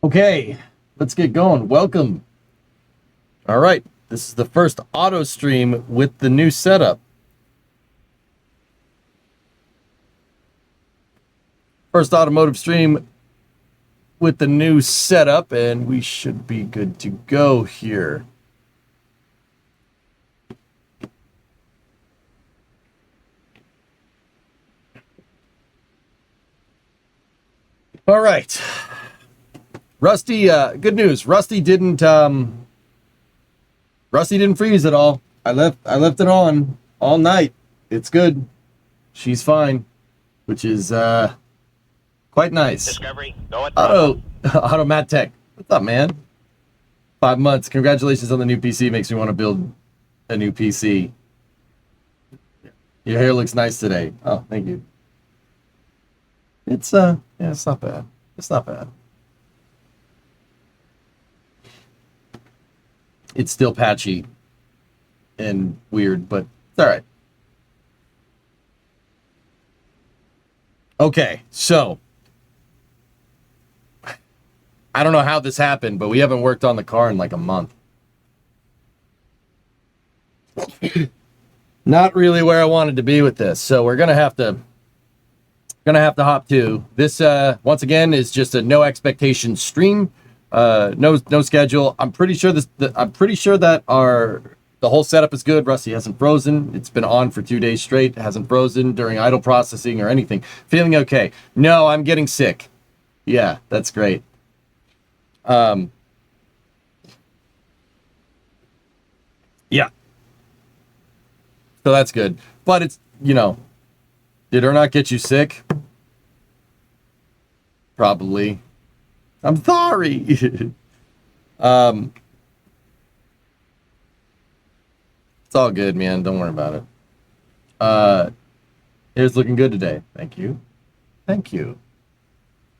Okay, let's get going. Welcome. All right, this is the first auto stream with the new setup. First automotive stream with the new setup, and we should be good to go here. All right. Rusty, good news. Rusty didn't freeze at all. I left it on all night. It's good. She's fine, which is Quite nice. Discovery, go at Auto Matt Tech. What's up, man? 5 months. Congratulations on the new PC. Makes me want to build a new PC. Your hair looks nice today. Oh, thank you. It's yeah, it's not bad. It's not bad. It's still patchy and weird, but it's all right. Okay, so I don't know how this happened, but we haven't worked on the car in like a month. Not really where I wanted to be with this, so we're gonna have to hop to this. Once again, is just a no expectations stream, no schedule. I'm pretty sure that the whole setup is good. Rusty hasn't frozen. It's been on for 2 days straight. It hasn't frozen during idle processing or anything. Feeling okay. No, I'm getting sick. Yeah, that's great. Yeah. So that's good. But it's, did her not get you sick? Probably. I'm sorry. It's all good, man. Don't worry about it. It's looking good today. Thank you. Thank you.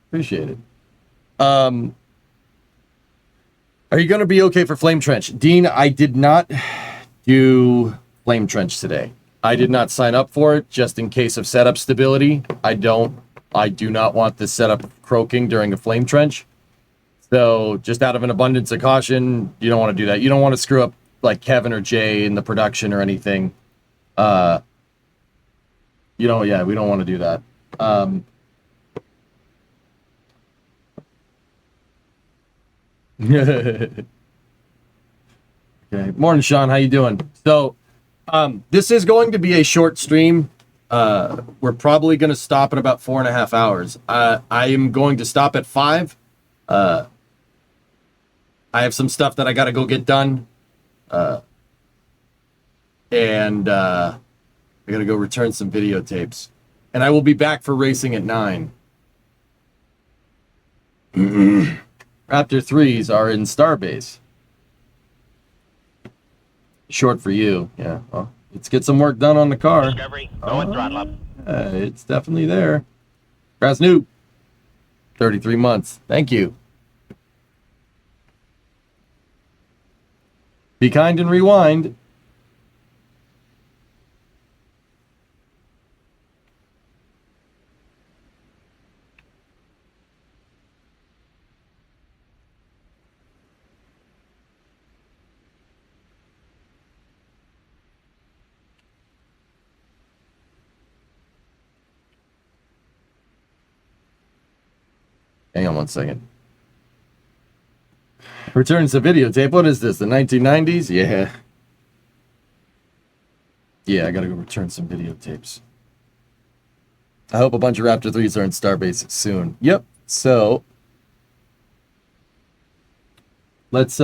Appreciate it. Are you going to be okay for Flame Trench? Dean, I did not do Flame Trench today. I did not sign up for it just in case of setup stability. I do not want this setup croaking during a Flame Trench. So just out of an abundance of caution, you don't want to do that. You don't want to screw up like Kevin or Jay in the production or anything. Yeah, we don't want to do that. Okay. Morning, Sean. How you doing? So, this is going to be a short stream. We're probably going to stop in about 4.5 hours. I am going to stop at 5. I have some stuff that I got to go get done. And I got to go return some videotapes. And I will be back for racing at 9. Raptor 3s are in Starbase. Short for you. Yeah. Well, let's get some work done on the car. Discovery, go and throttle up. It's definitely there. Grass Noob. 33 months. Thank you. Be kind and rewind. Hang on one second. Returns the videotape. What is this? The 1990s? Yeah. Yeah, I gotta go return some videotapes. I hope a bunch of Raptor 3s are in Starbase soon. Yep. So let's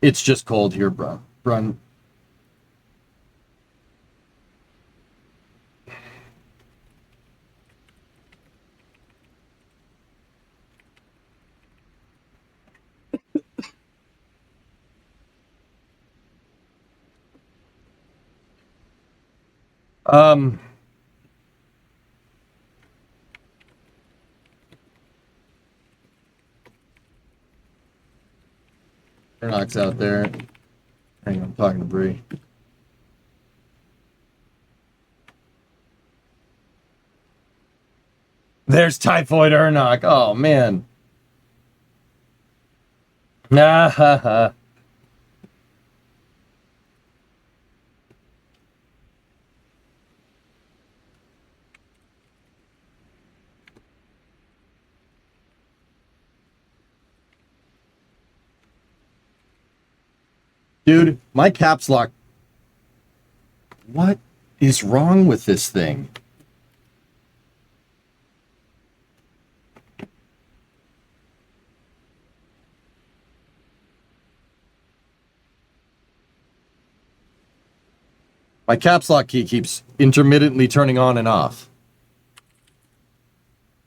it's just cold here, bro. Brun. Knox out there. Hang on, I'm talking to Bree. There's Typhoid Ernock. Oh, man. Nah, ha, ha. Dude, my caps lock. What is wrong with this thing? My caps lock key keeps intermittently turning on and off.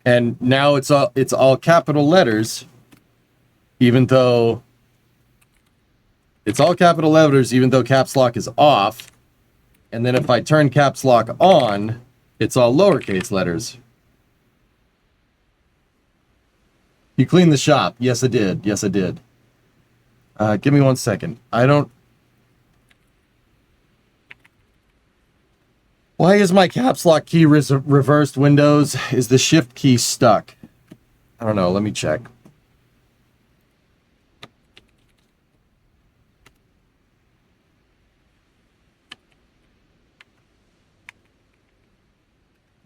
And now it's all capital letters, even though it's all capital letters, even though caps lock is off. And then if I turn caps lock on, it's all lowercase letters. You cleaned the shop. Yes, I did. Yes, I did. Give me 1 second. Why is my caps lock key reversed Windows? Is the shift key stuck? I don't know. Let me check.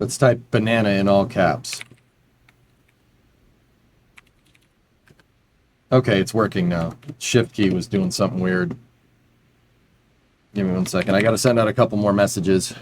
Let's type banana in all caps. Okay, it's working now. Shift key was doing something weird. Give me 1 second. I got to send out a couple more messages.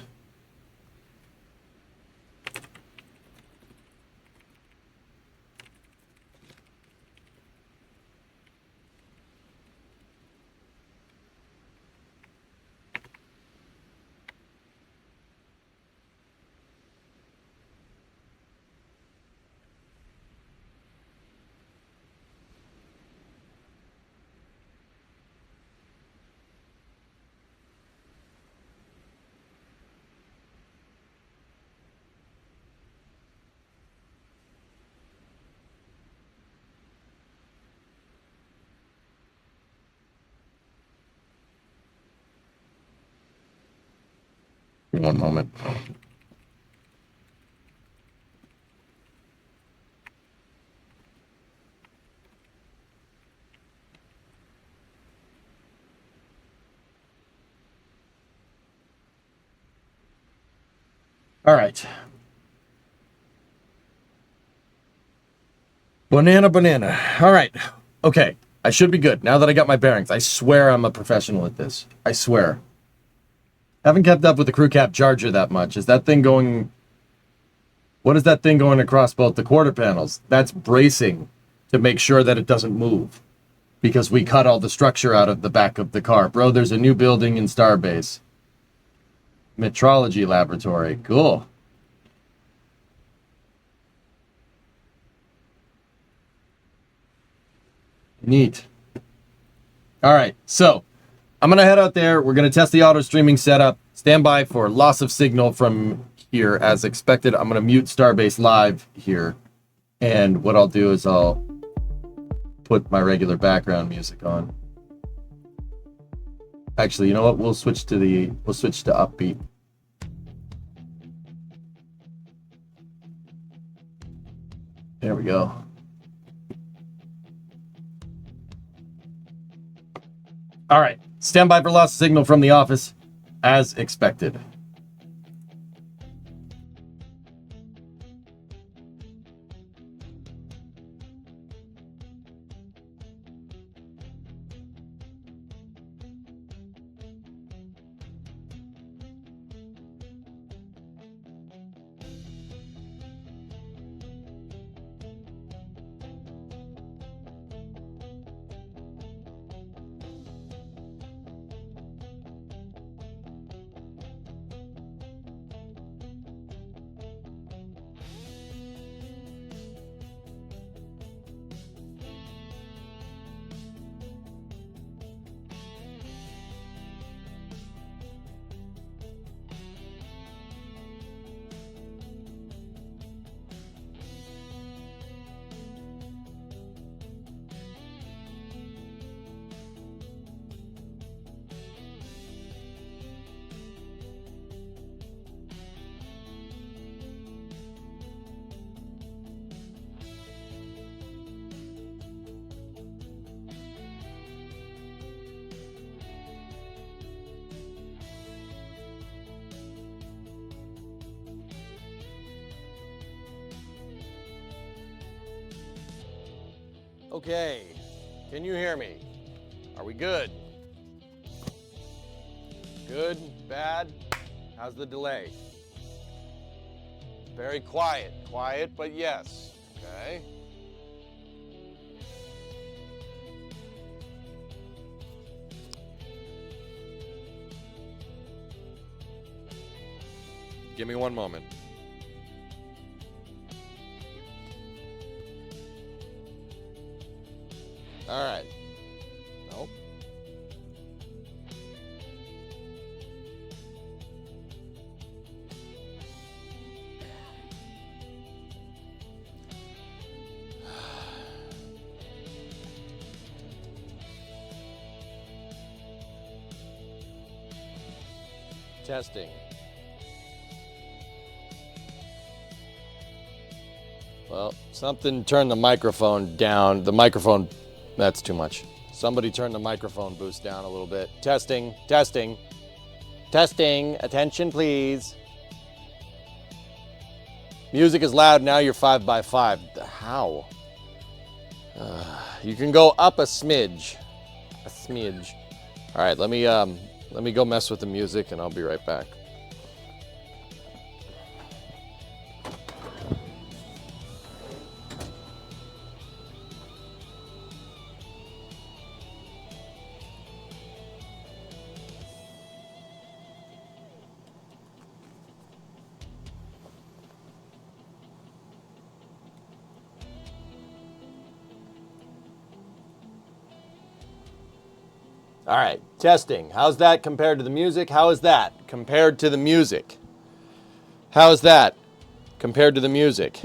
One moment. All right. Banana. All right. Okay. I should be good now that I got my bearings. I swear I'm a professional at this. I swear. Haven't kept up with the crew cab charger that much. Is that thing going... What is that thing going across both the quarter panels? That's bracing to make sure that it doesn't move. Because we cut all the structure out of the back of the car. Bro, there's a new building in Starbase. Metrology laboratory. Cool. Neat. All right, so I'm going to head out there. We're going to test the auto streaming setup. Stand by for loss of signal from here as expected. I'm going to mute Starbase Live here. And what I'll do is I'll put my regular background music on. Actually, you know what? We'll switch to upbeat. There we go. All right, stand by for lost signal from the office, as expected. Okay, can you hear me? Are we good? Good? Bad? How's the delay? Very quiet. Quiet, but yes. Okay. Give me one moment. All right. Nope. Testing. Well, something turned the microphone down. The microphone, that's too much. Somebody turn the microphone boost down a little bit. Testing, testing, testing. Attention, please. Music is loud. Now you're 5x5. How? You can go up a smidge. A smidge. All right, let me go mess with the music and I'll be right back. All right, testing. How's that compared to the music? How is that compared to the music? How is that compared to the music?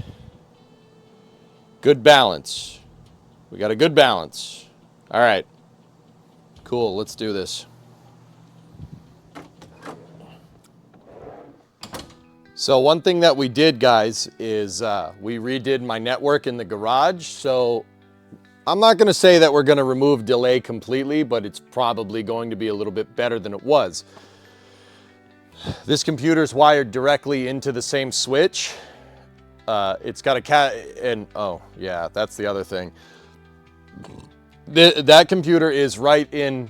Good balance. We got a good balance. All right, cool, let's do this. So one thing that we did, guys, is we redid my network in the garage. So I'm not going to say that we're going to remove delay completely, but it's probably going to be a little bit better than it was. This computer's wired directly into the same switch. It's got and oh yeah, that's the other thing. That computer is right in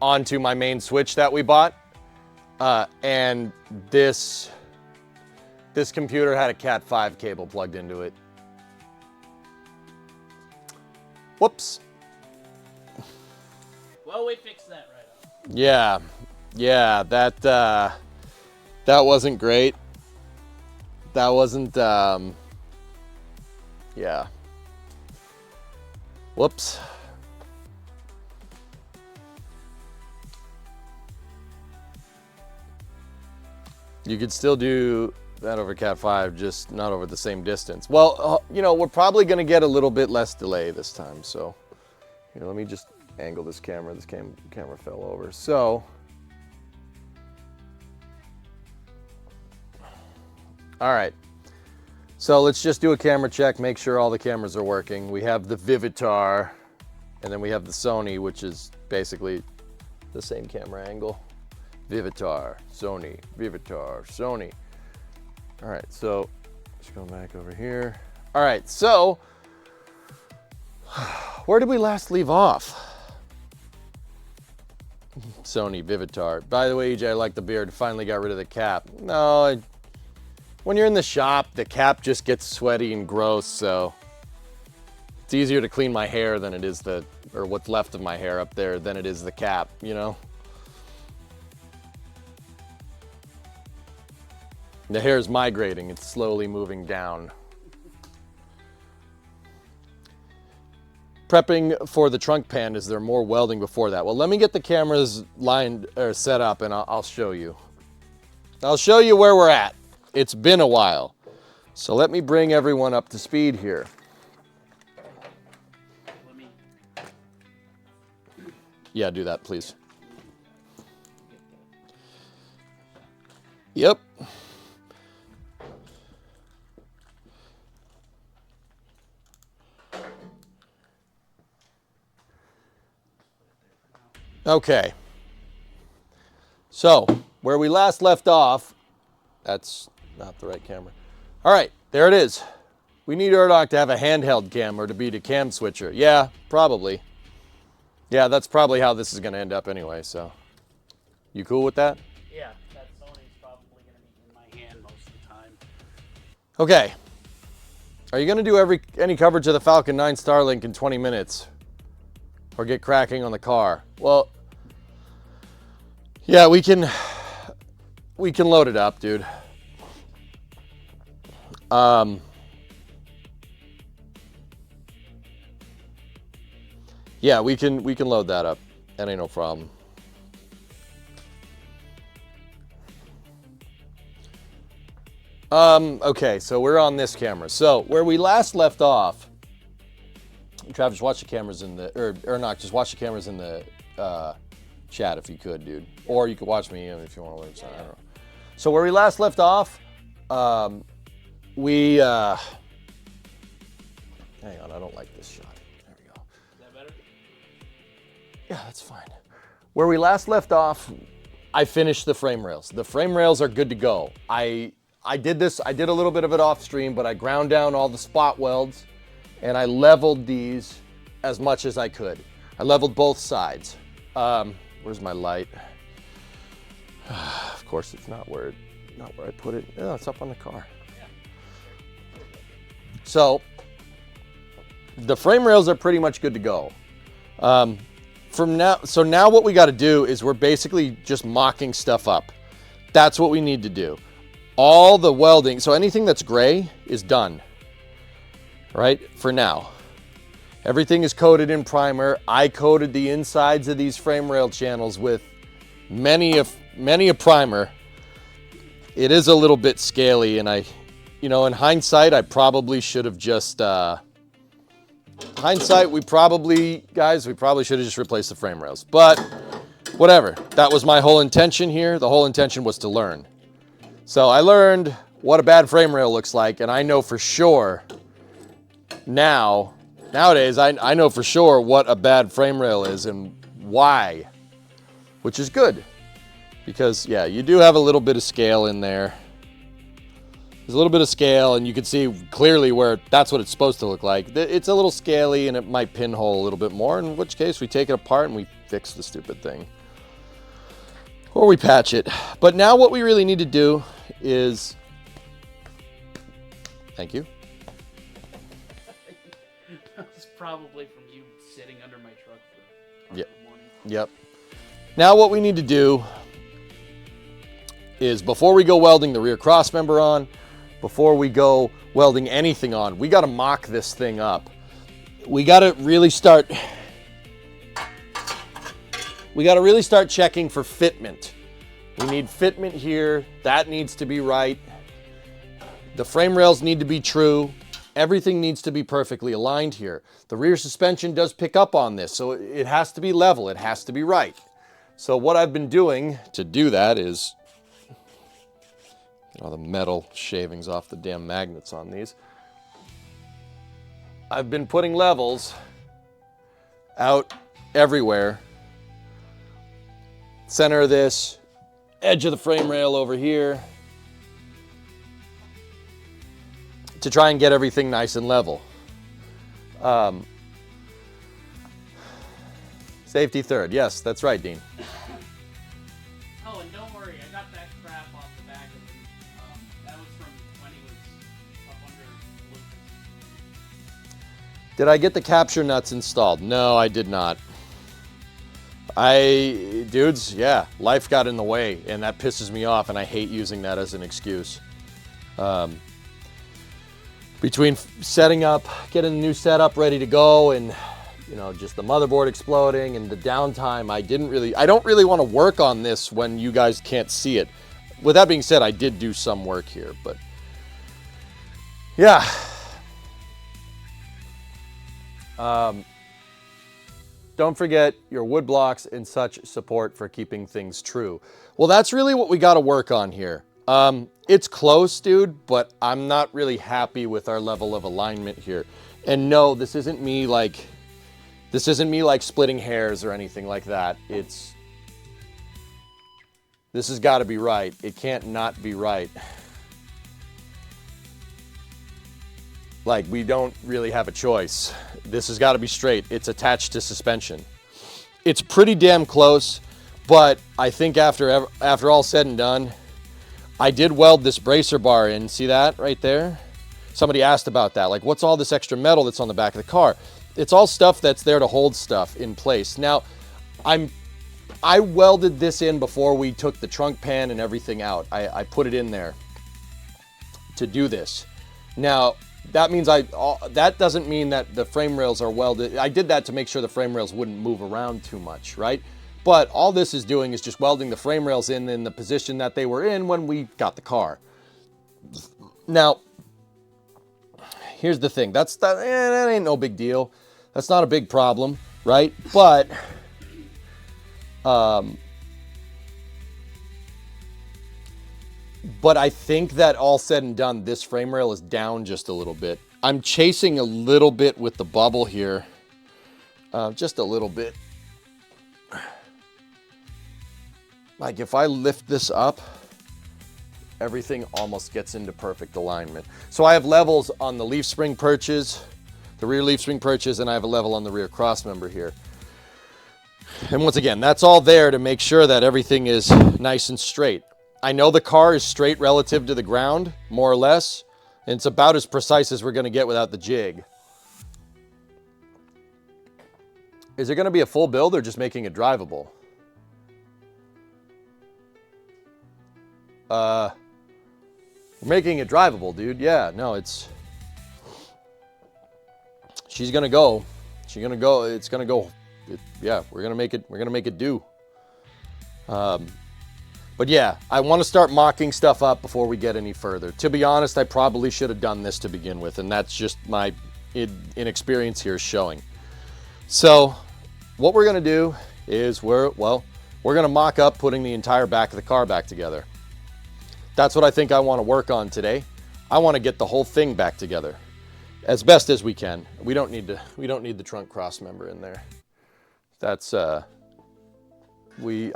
onto my main switch that we bought. And this computer had a Cat 5 cable plugged into it. Whoops. Well, we fixed that right up. Yeah, that wasn't great. That wasn't, yeah. Whoops. You could still do that over Cat 5, just not over the same distance. Well, you know, we're probably going to get a little bit less delay this time. So, here, let me just angle this camera. This camera fell over. So, all right. So let's just do a camera check, make sure all the cameras are working. We have the Vivitar, and then we have the Sony, which is basically the same camera angle. Vivitar, Sony, Vivitar, Sony. All right, so just going back over here. All right, so where did we last leave off? Sony, Vivitar. By the way, EJ, I like the beard. Finally got rid of the cap. No, when you're in the shop, the cap just gets sweaty and gross, so it's easier to clean my hair than it is or what's left of my hair up there than it is the cap, you know? The hair is migrating, it's slowly moving down. Prepping for the trunk pan, is there more welding before that? Well, let me get the cameras lined or set up and I'll show you. I'll show you where we're at. It's been a while. So let me bring everyone up to speed here. Yeah, do that, please. Yep. Okay. So, where we last left off, that's not the right camera. All right, there it is. We need Erdoc to have a handheld camera to beat a cam switcher. Yeah, probably. Yeah, that's probably how this is going to end up anyway, so. You cool with that? Yeah, that Sony's probably going to be in my hand most of the time. Okay. Are you going to do any coverage of the Falcon 9 Starlink in 20 minutes? Or get cracking on the car? Well, yeah, we can load it up, dude. Yeah, we can load that up. That ain't no problem. Okay, so we're on this camera. So where we last left off, Travis, watch the cameras in the, or not, just watch the cameras in the chat if you could, dude. Or you could watch me if you want to learn something. I don't know. So where we last left off, hang on, I don't like this shot. There we go. Is that better? Yeah, that's fine. Where we last left off, I finished the frame rails. The frame rails are good to go. I did this, I did a little bit of it off stream, but I ground down all the spot welds and I leveled these as much as I could. I leveled both sides. Where's my light? Of course, it's not where I put it. Oh, it's up on the car. So the frame rails are pretty much good to go. So now what we got to do is we're basically just mocking stuff up. That's what we need to do. All the welding, so anything that's gray is done, right? For now. Everything is coated in primer. I coated the insides of these frame rail channels with many a primer. It is a little bit scaly, and in hindsight, I probably should have just, we probably should have just replaced the frame rails, but whatever. That was my whole intention here. The whole intention was to learn. So I learned what a bad frame rail looks like, and I know for sure nowadays, I know for sure what a bad frame rail is and why, which is good. Because, yeah, you do have a little bit of scale in there. There's a little bit of scale, and you can see clearly where that's what it's supposed to look like. It's a little scaly, and it might pinhole a little bit more, in which case we take it apart and we fix the stupid thing. Or we patch it. But now what we really need to do is... Thank you. That's probably from you sitting under my truck for part Yep. of the morning. Yep. Now what we need to do is before we go welding the rear cross member on, before we go welding anything on, we got to mock this thing up. We got to really start checking for fitment. We need fitment here. That needs to be right. The frame rails need to be true. Everything needs to be perfectly aligned here. The rear suspension does pick up on this, so it has to be level. It has to be right. So what I've been doing to do that is get all the metal shavings off the damn magnets on these. I've been putting levels out everywhere. Center of this, edge of the frame rail over here, to try and get everything nice and level. Safety third. Yes, that's right, Dean. Oh, and don't worry, I got that crap off the back of him. That was from when he was up under Lucas. Did I get the capture nuts installed? No, I did not. Dudes, yeah, life got in the way, and that pisses me off, and I hate using that as an excuse. Between setting up, getting the new setup ready to go, and just the motherboard exploding and the downtime, I don't really want to work on this when you guys can't see it. With that being said, I did do some work here, but yeah. Don't forget your wood blocks and such support for keeping things true. Well, that's really what we got to work on here. It's close, dude, but I'm not really happy with our level of alignment here. And no, this isn't me like splitting hairs or anything like that. This has got to be right. It can't not be right. Like, we don't really have a choice. This has got to be straight. It's attached to suspension. It's pretty damn close, but I think after all said and done, I did weld this bracer bar in. See that right there? Somebody asked about that. Like, what's all this extra metal that's on the back of the car? It's all stuff that's there to hold stuff in place. Now, I welded this in before we took the trunk pan and everything out. I put it in there to do this. Now, that means that doesn't mean that the frame rails are welded. I did that to make sure the frame rails wouldn't move around too much, right? But all this is doing is just welding the frame rails in the position that they were in when we got the car. Now, here's the thing. That ain't no big deal. That's not a big problem, right? But I think that all said and done, this frame rail is down just a little bit. I'm chasing a little bit with the bubble here, just a little bit. Like if I lift this up, everything almost gets into perfect alignment. So I have levels on the leaf spring perches, the rear leaf spring perches, and I have a level on the rear cross member here. And once again, that's all there to make sure that everything is nice and straight. I know the car is straight relative to the ground, more or less, and it's about as precise as we're going to get without the jig. Is it going to be a full build or just making it drivable? We're making it drivable, dude. Yeah, no, she's going to go. She's going to go. It's going to go. Yeah, we're going to make it do. But yeah, I want to start mocking stuff up before we get any further. To be honest, I probably should have done this to begin with, and that's just my inexperience here showing. So what we're going to do is we're going to mock up putting the entire back of the car back together. That's what I think I want to work on today. I want to get the whole thing back together as best as we can. We don't need the trunk cross member in there. That's I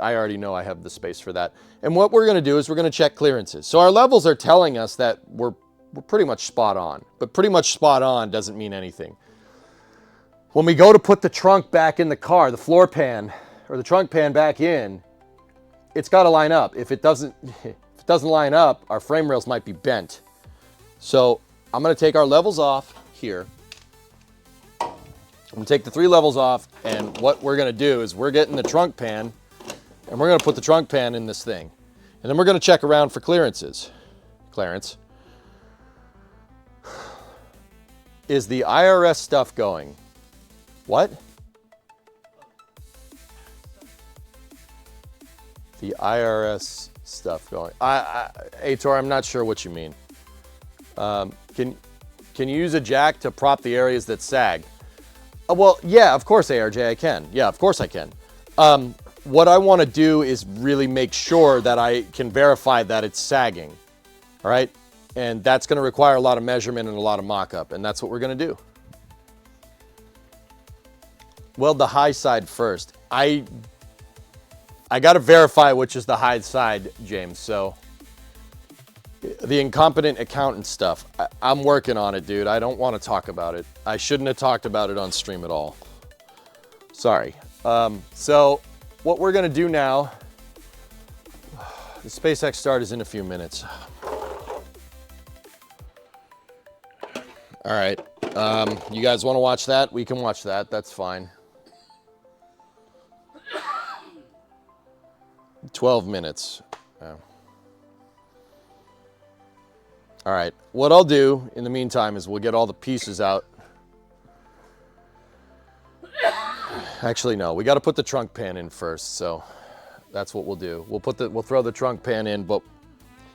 already know I have the space for that. And what we're going to do is we're going to check clearances. So our levels are telling us that we're pretty much spot on, but pretty much spot on doesn't mean anything. When we go to put the trunk back in the car, the floor pan or the trunk pan back in, it's got to line up. If it doesn't line up, our frame rails might be bent. So I'm going to take our levels off here. I'm going to take the 3 levels off, and what we're going to do is we're getting the trunk pan, and we're going to put the trunk pan in this thing. And then we're going to check around for clearances. Clarence. Is the IRS stuff going? What? The IRS stuff going. Aitor, I'm not sure what you mean. Can you use a jack to prop the areas that sag? Well, yeah, of course, ARJ, I can. Yeah, of course I can. What I want to do is really make sure that I can verify that it's sagging. All right? And that's going to require a lot of measurement and a lot of mock-up, and that's what we're going to do. Weld the high side first. I got to verify which is the high side, James. So the incompetent accountant stuff, I'm working on it, dude. I don't want to talk about it. I shouldn't have talked about it on stream at all. Sorry. So what we're going to do now, the SpaceX start is in a few minutes. All right. You guys want to watch that? We can watch that. That's fine. 12 minutes. Yeah. All right. What I'll do in the meantime is we'll get all the pieces out. Actually, no. We got to put the trunk pan in first, so that's what we'll do. We'll throw the trunk pan in, but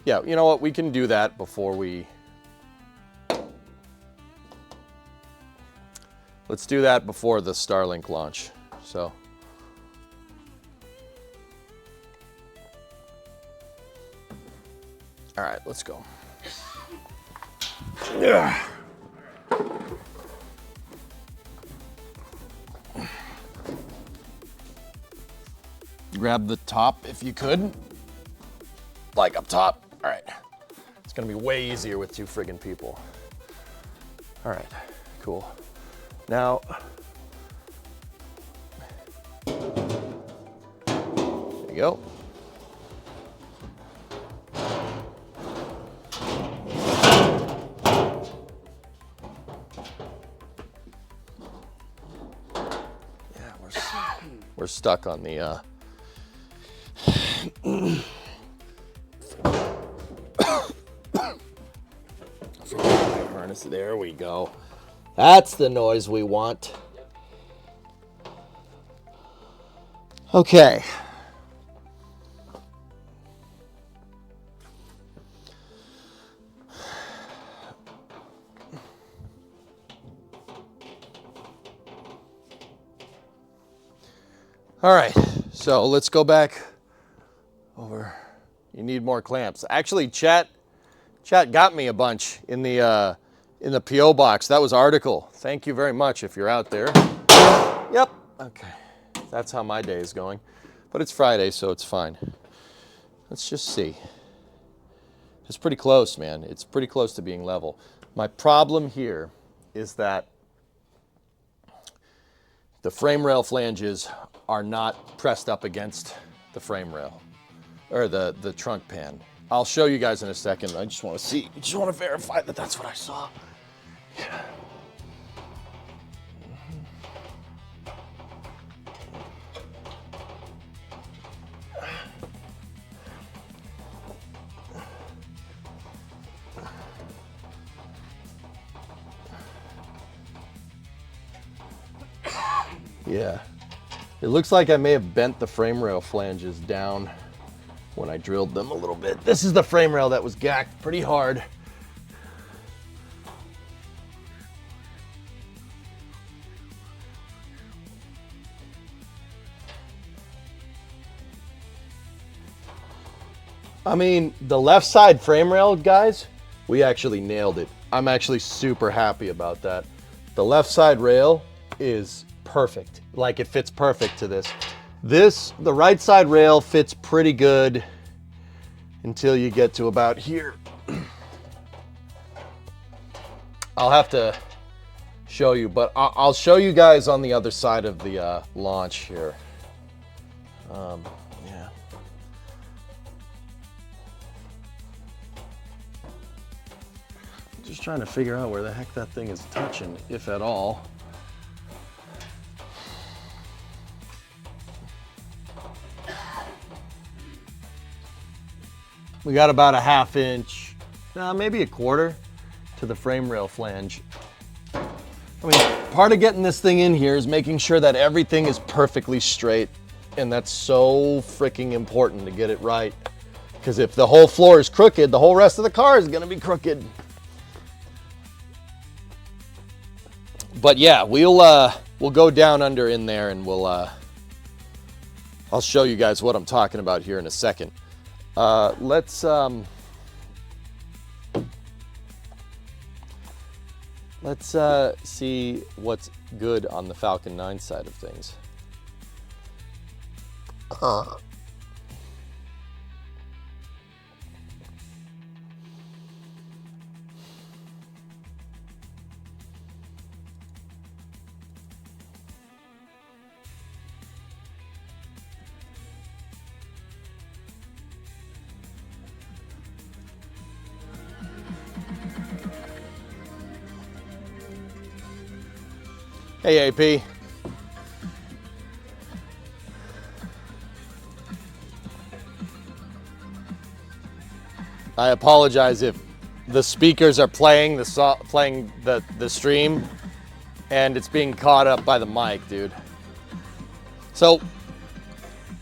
yeah, you know what? We can do that before we. Let's do that before the Starlink launch. So. All right, let's go. Yeah. Grab the top if you could. Like up top. All right. It's gonna be way easier with 2 friggin' people. All right, cool. Now, there you go. We're stuck on the noise. There we go. That's the noise we want. Okay. All right, so let's go back over. You need more clamps. Actually, chat got me a bunch in the PO box. That was Article. Thank you very much if you're out there. Yep. Okay. That's how my day is going. But it's Friday, so it's fine. Let's just see. It's pretty close, man. It's pretty close to being level. My problem here is that the frame rail flanges are not pressed up against the frame rail or the trunk pan. I'll show you guys in a second. I just want to see, just want to verify that that's what I saw. Yeah. Yeah. It looks like I may have bent the frame rail flanges down when I drilled them a little bit. This is the frame rail that was gacked pretty hard. I mean, the left side frame rail, guys, we actually nailed it. I'm actually super happy about that. The left side rail is perfect. Like, it fits perfect to this. The right side rail fits pretty good until you get to about here. I'll have to show you, but I'll show you guys on the other side of the launch here. Yeah. Just trying to figure out where the heck that thing is touching, if at all. We got about a ½ inch, maybe a quarter to the frame rail flange. I mean, part of getting this thing in here is making sure that everything is perfectly straight. And that's so freaking important to get it right. Because if the whole floor is crooked, the whole rest of the car is gonna be crooked. But yeah, we'll go down under in there and I'll show you guys what I'm talking about here in a second. Let's see what's good on the Falcon 9 side of things. Hey, AP. I apologize if the speakers are playing the stream and it's being caught up by the mic, dude. So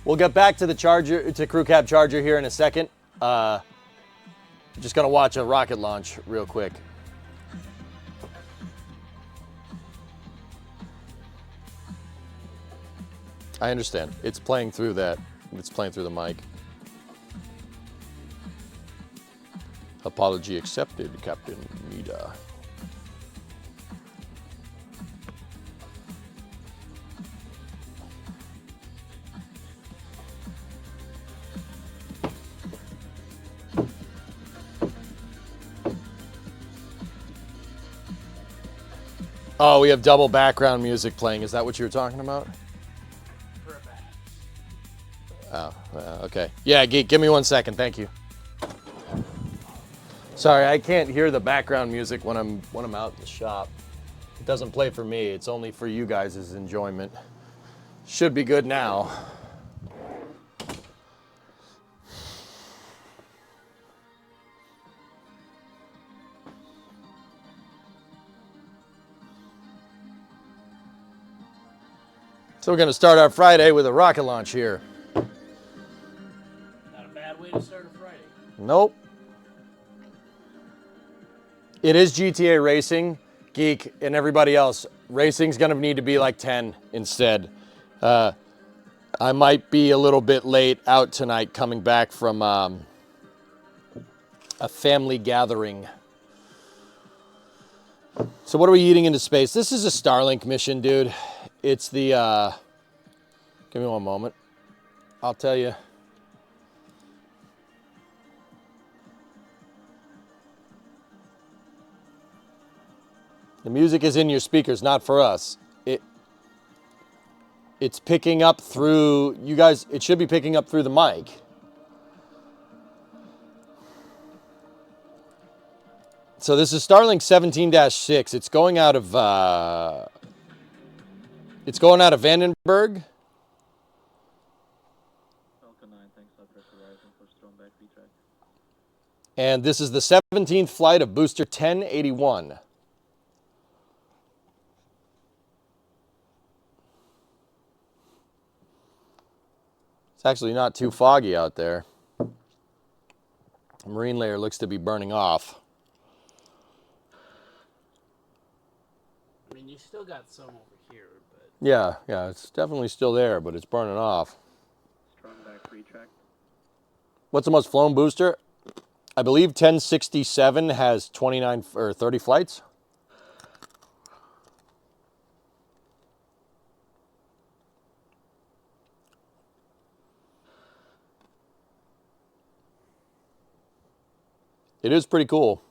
we'll get back to the charger, to crew cab charger here in a second. Just gonna watch a rocket launch real quick. I understand. It's playing through that. It's playing through the mic. Apology accepted, Captain Mida. Oh, we have double background music playing. Is that what you were talking about? Oh, okay. Yeah, give me 1 second. Thank you. Sorry, I can't hear the background music when I'm out in the shop. It doesn't play for me. It's only for you guys' enjoyment. Should be good now. So we're going to start our Friday with a rocket launch here. Not a bad way to start a Friday. Nope. It is GTA Racing, Geek, and everybody else. Racing's going to need to be like 10 instead. I might be a little bit late out tonight coming back from a family gathering. So what are we eating into space? This is a Starlink mission, dude. It's the, give me one moment. I'll tell you. The music is in your speakers, not for us. It's picking up through, you guys, it should be picking up through the mic. So this is Starlink 17-6. It's going out of Vandenberg. And this is the 17th flight of booster 1081. It's actually not too foggy out there. The marine layer looks to be burning off. I mean, you still got some over here, but... Yeah, it's definitely still there, but it's burning off. Strong back retract. What's the most flown booster? I believe 1067 has 29 or 30 flights. It is pretty cool.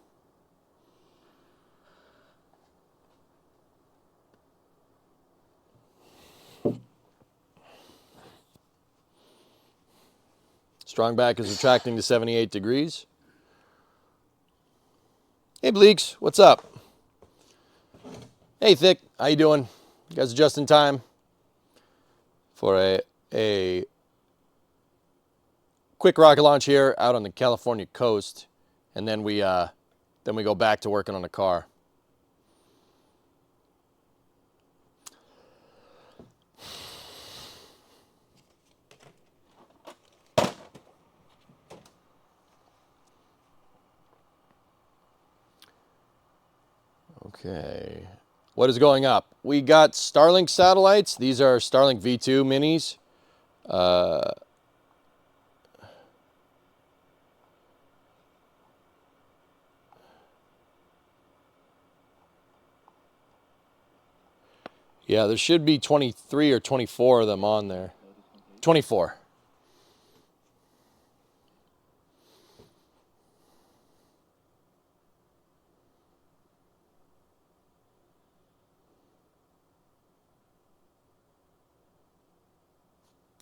Strong back is retracting to 78 degrees. Hey, Bleaks, what's up? Hey, Thick, how you doing? You guys are just in time for a quick rocket launch here out on the California coast, and then we go back to working on the car. Okay, what is going up? We got Starlink satellites. These are Starlink V2 minis. Yeah, there should be 23 or 24 of them on there. 24.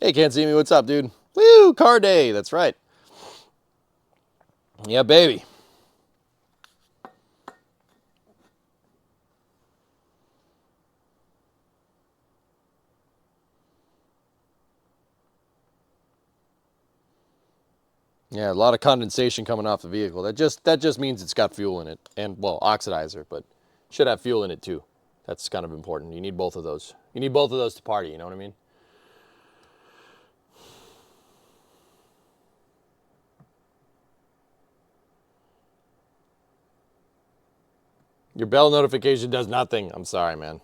Hey, can't see me. What's up, dude? Woo, car day. That's right. Yeah, baby. Yeah, a lot of condensation coming off the vehicle. That just means it's got fuel in it, and well, oxidizer, but should have fuel in it too. That's kind of important. You need both of those. You need both of those to party. You know what I mean? Your bell notification does nothing. I'm sorry, man.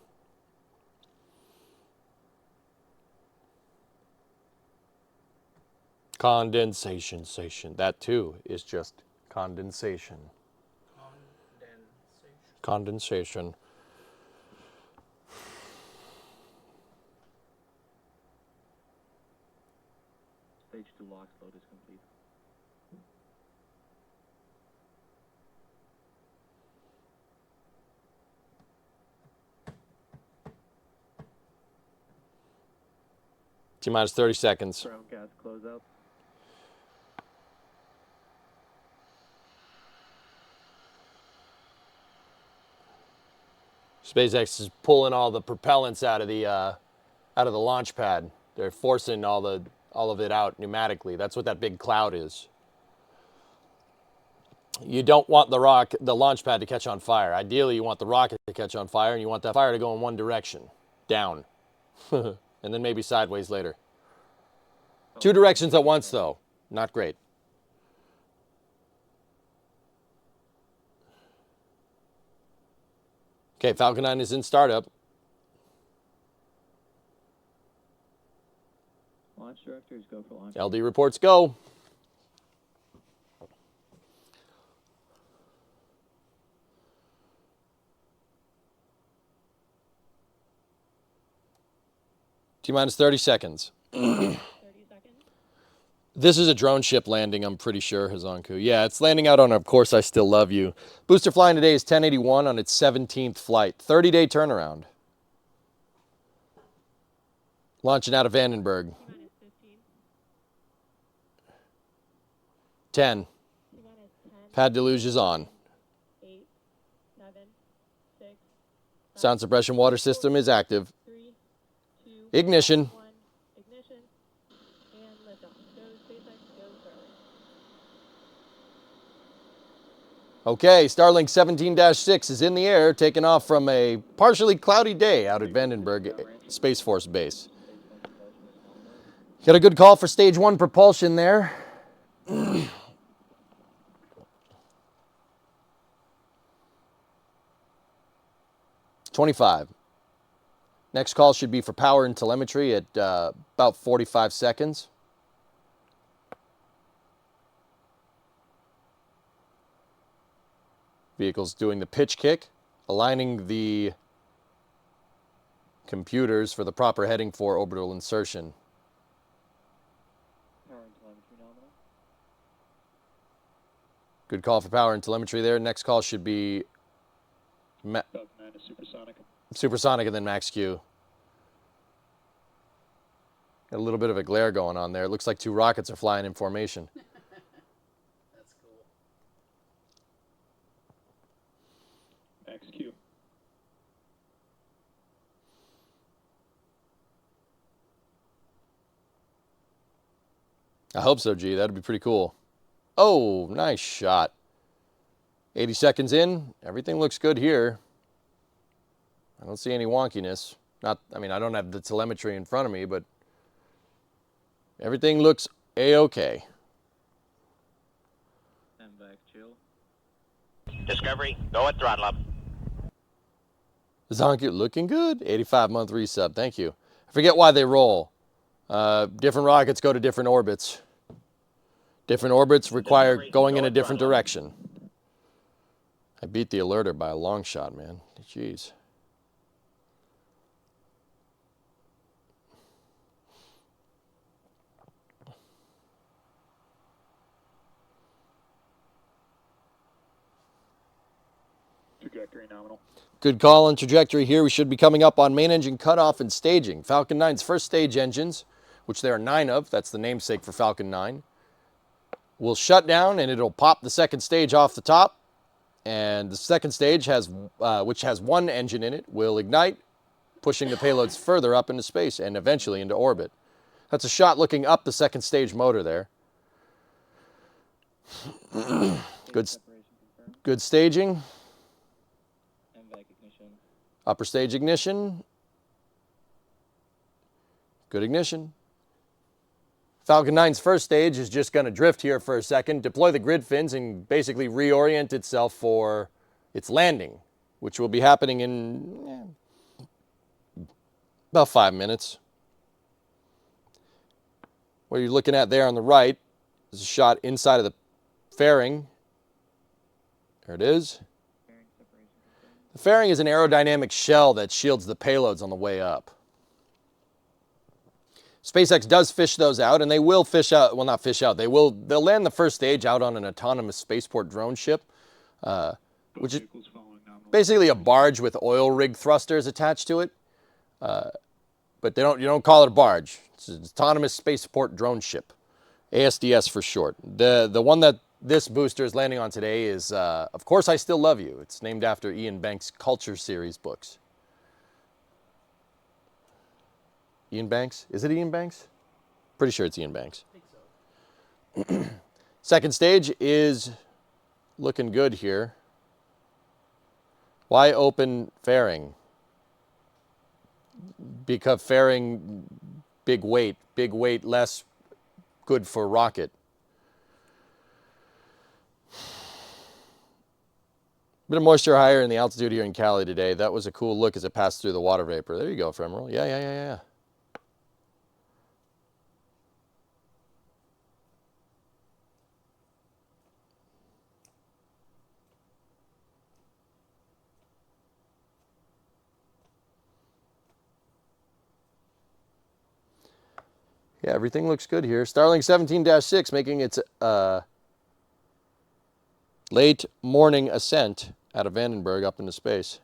Condensation. That too is just condensation. Condensation. Stage 2 lock load is complete. T-minus 30 seconds. Ground gas closeout. SpaceX is pulling all the propellants out of the launch pad. They're forcing all of it out pneumatically. That's what that big cloud is. You don't want the launch pad to catch on fire. Ideally, you want the rocket to catch on fire, and you want that fire to go in one direction, down. And and then maybe sideways later. Two directions at once, though. Not great. Okay, Falcon 9 is in startup. Launch directors go for launch. LD reports go. T-minus 30 seconds. 30 seconds. This is a drone ship landing, I'm pretty sure, Hazanku. Yeah, it's landing out on Of Course I Still Love You. Booster flying today is 1081 on its 17th flight. 30-day turnaround. Launching out of Vandenberg. T-minus 15. 10. T-minus 10. Pad deluge is on. 8, 7, 6, Sound suppression water system is active. 3, 2, Ignition. 1. Ignition. And liftoff. Go SpaceX, go Starlink. Okay, Starlink 17-6 is in the air, taking off from a partially cloudy day out at Vandenberg Space Force Base. Got a good call for stage 1 propulsion there. 25. Next call should be for power and telemetry at about 45 seconds. Vehicle's doing the pitch kick, aligning the computers for the proper heading for orbital insertion. Power and telemetry nominal. Good call for power and telemetry there. Next call should be Falcon 9 is supersonic. supersonic and then max Q. Got a little bit of a glare going on there. It looks like two rockets are flying in formation. That's cool. Max Q. I hope so, G. That'd be pretty cool. Oh, nice shot. 80 seconds in. Everything looks good here. I don't see any wonkiness. I don't have the telemetry in front of me, but everything looks A-okay. And back chill. Discovery, go at throttle up. Zonky looking good. 85-month resub. Thank you. I forget why they roll. Different rockets go to different orbits. Different orbits require going in a different direction. I beat the alerter by a long shot, man. Jeez. Trajectory nominal. Good call on trajectory here. We should be coming up on main engine cutoff and staging. Falcon 9's first stage engines, which there are 9 of, that's the namesake for Falcon 9, will shut down and it'll pop the second stage off the top. And the second stage, which has 1 engine in it, will ignite, pushing the payloads further up into space and eventually into orbit. That's a shot looking up the second stage motor there. Good staging. MVAC ignition. Upper stage ignition. Good ignition. Falcon 9's first stage is just going to drift here for a second, deploy the grid fins, and basically reorient itself for its landing, which will be happening in about 5 minutes. What you're looking at there on the right is a shot inside of the fairing. There it is. The fairing is an aerodynamic shell that shields the payloads on the way up. SpaceX does fish those out, and they will fish out, well, not fish out, they'll land the first stage out on an autonomous spaceport drone ship, which is basically a barge with oil rig thrusters attached to it. But you don't call it a barge. It's an autonomous spaceport drone ship, ASDS for short. The one that this booster is landing on today is, Of Course I Still Love You. It's named after Ian Banks' Culture series books. Ian Banks? Is it Ian Banks? Pretty sure it's Ian Banks. I think so. Second stage is looking good here. Why open fairing? because fairing big weight, less good for rocket. Bit of moisture higher in the altitude here in Cali today. That was a cool look as it passed through the water vapor. There you go, Ephemeral. Yeah. Yeah, everything looks good here. Starlink 17-6 making its late morning ascent out of Vandenberg up into space.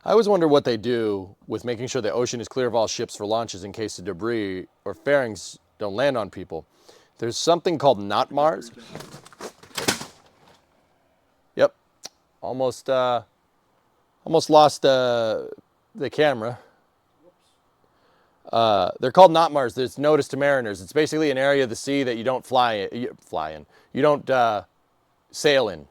I always wonder what they do with making sure the ocean is clear of all ships for launches in case of debris or fairings don't land on people. There's something called not Mars. Yep, almost lost the camera. They're called not Mars. There's notice to mariners. It's basically an area of the sea that you don't fly in. You don't sail in.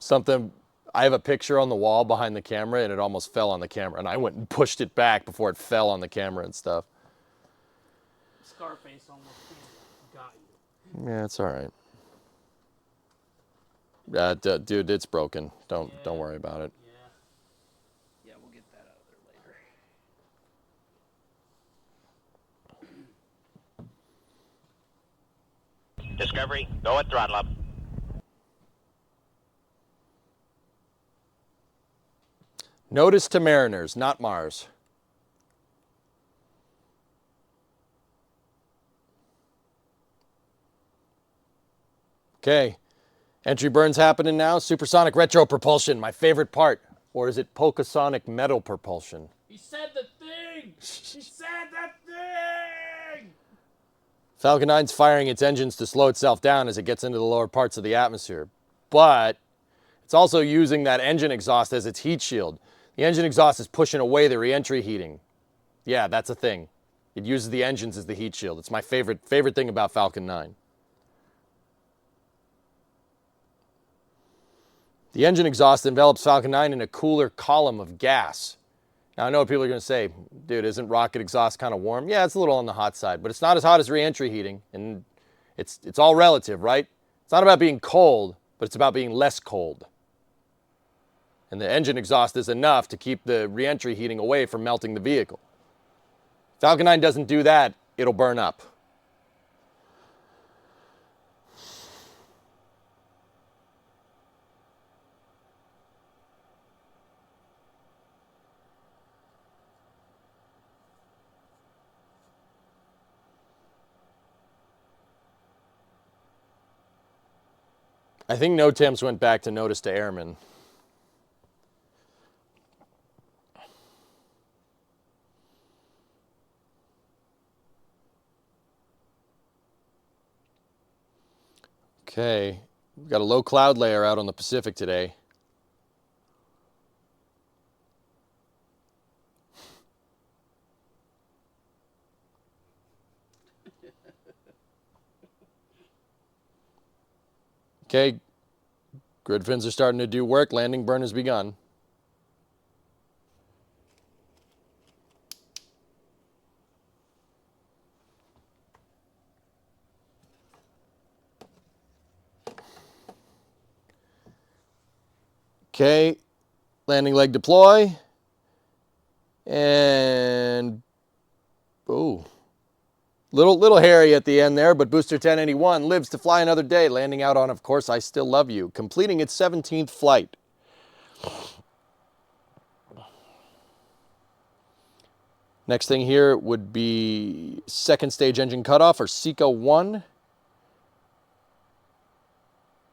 Something, I have a picture on the wall behind the camera and it almost fell on the camera and I went and pushed it back before it fell on the camera and stuff. Scarface almost got you. Yeah, it's all right. Dude, it's broken. Don't worry about it. Yeah, we'll get that out of there later. Discovery, go at throttle up. Notice to mariners, not Mars. Okay, entry burn's happening now. Supersonic retro propulsion, my favorite part. Or is it Polkasonic metal propulsion? He said the thing! He said that thing! Falcon 9's firing its engines to slow itself down as it gets into the lower parts of the atmosphere. But it's also using that engine exhaust as its heat shield. The engine exhaust is pushing away the reentry heating. Yeah, that's a thing. It uses the engines as the heat shield. It's my favorite thing about Falcon 9. The engine exhaust envelops Falcon 9 in a cooler column of gas. Now, I know what people are going to say, dude, isn't rocket exhaust kind of warm? Yeah, it's a little on the hot side, but it's not as hot as reentry heating, and it's all relative, right? It's not about being cold, but it's about being less cold. And the engine exhaust is enough to keep the reentry heating away from melting the vehicle. Falcon 9 doesn't do that, it'll burn up. I think NOTAMs went back to notice to airmen. Okay, we've got a low cloud layer out on the Pacific today. Okay, grid fins are starting to do work. Landing burn has begun. Okay, landing leg deploy. And, oh, little hairy at the end there, but Booster 1081 lives to fly another day, landing out on, of course, I Still Love You, completing its 17th flight. Next thing here would be second stage engine cutoff, or SECO 1.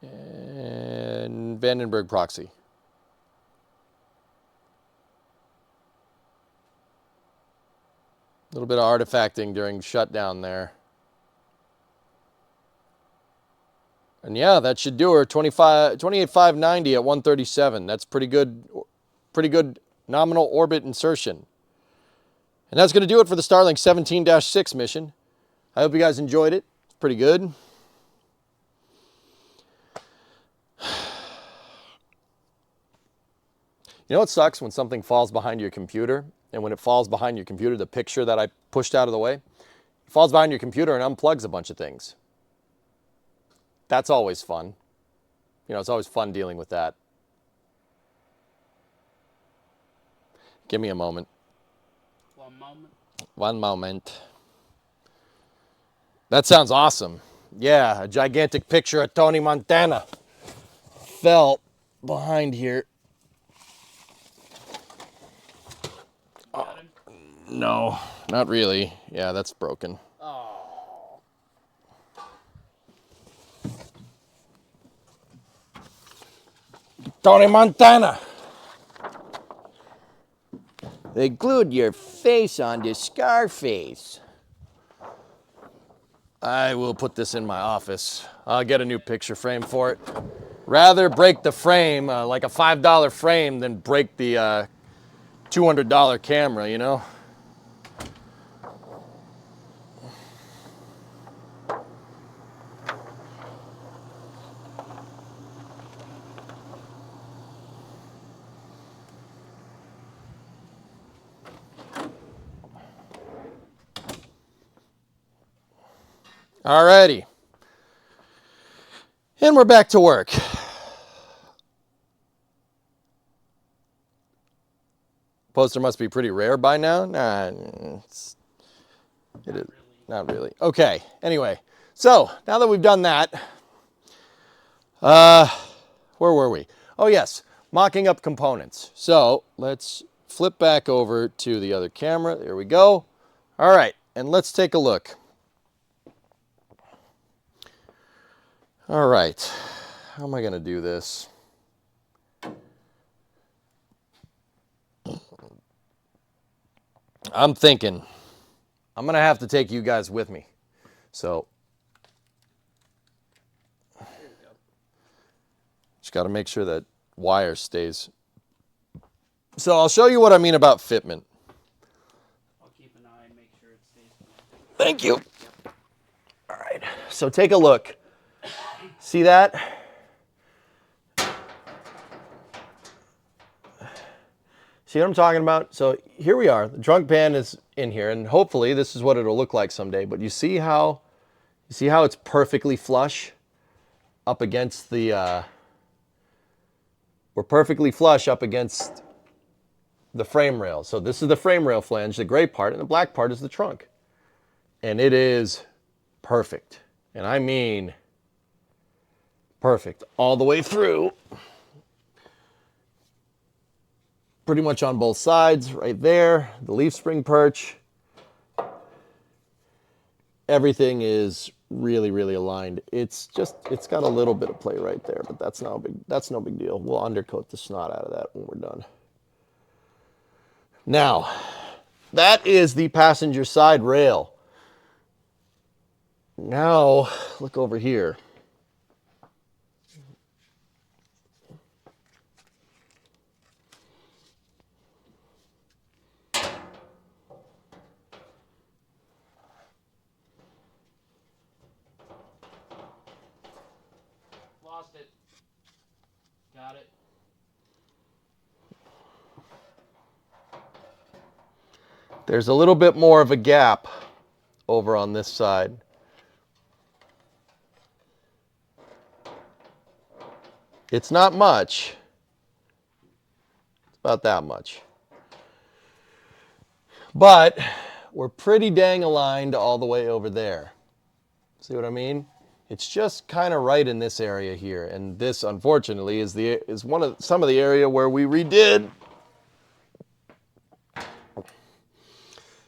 And Vandenberg proxy. A little bit of artifacting during shutdown there. And yeah, that should do her. 28,590 at 137. That's pretty good nominal orbit insertion. And that's going to do it for the Starlink 17-6 mission. I hope you guys enjoyed it. It's pretty good. You know what sucks? When something falls behind your computer, and when it falls behind your computer, the picture that I pushed out of the way, it falls behind your computer and unplugs a bunch of things. That's always fun. You know, it's always fun dealing with that. Give me a moment. One moment. One moment. That sounds awesome. Yeah, a gigantic picture of Tony Montana fell behind here. Got him? No, not really. Yeah, that's broken. Oh. Tony Montana. They glued your face onto Scarface. I will put this in my office. I'll get a new picture frame for it. Rather break the frame, like a $5 frame, than break the $200 camera, you know? Alrighty. And we're back to work. Poster must be pretty rare by now. Nah, it is not really. Okay. Anyway, so now that we've done that, where were we? Oh yes, mocking up components. So let's flip back over to the other camera. There we go. All right, and let's take a look. All right, how am I going to do this? I'm thinking I'm going to have to take you guys with me. So just got to make sure that wire stays. So I'll show you what I mean about fitment. I'll keep an eye and make sure it stays connected. Thank you. All right, so take a look. See that? See what I'm talking about? So here we are. The trunk pan is in here, and hopefully this is what it'll look like someday. But you see how it's perfectly flush up against the we're perfectly flush up against the frame rail. So this is the frame rail flange, the gray part, and the black part is the trunk. And it is perfect. And I mean perfect all the way through. Pretty much on both sides, right there, the leaf spring perch. Everything is really, really aligned. It's got a little bit of play right there, but that's no big deal. We'll undercoat the snot out of that when we're done. Now, that is the passenger side rail. Now, look over here. Lost it. Got it. There's a little bit more of a gap over on this side. It's not much. It's about that much. But we're pretty dang aligned all the way over there. See what I mean? It's just kind of right in this area here, and this, unfortunately, is some of the area where we redid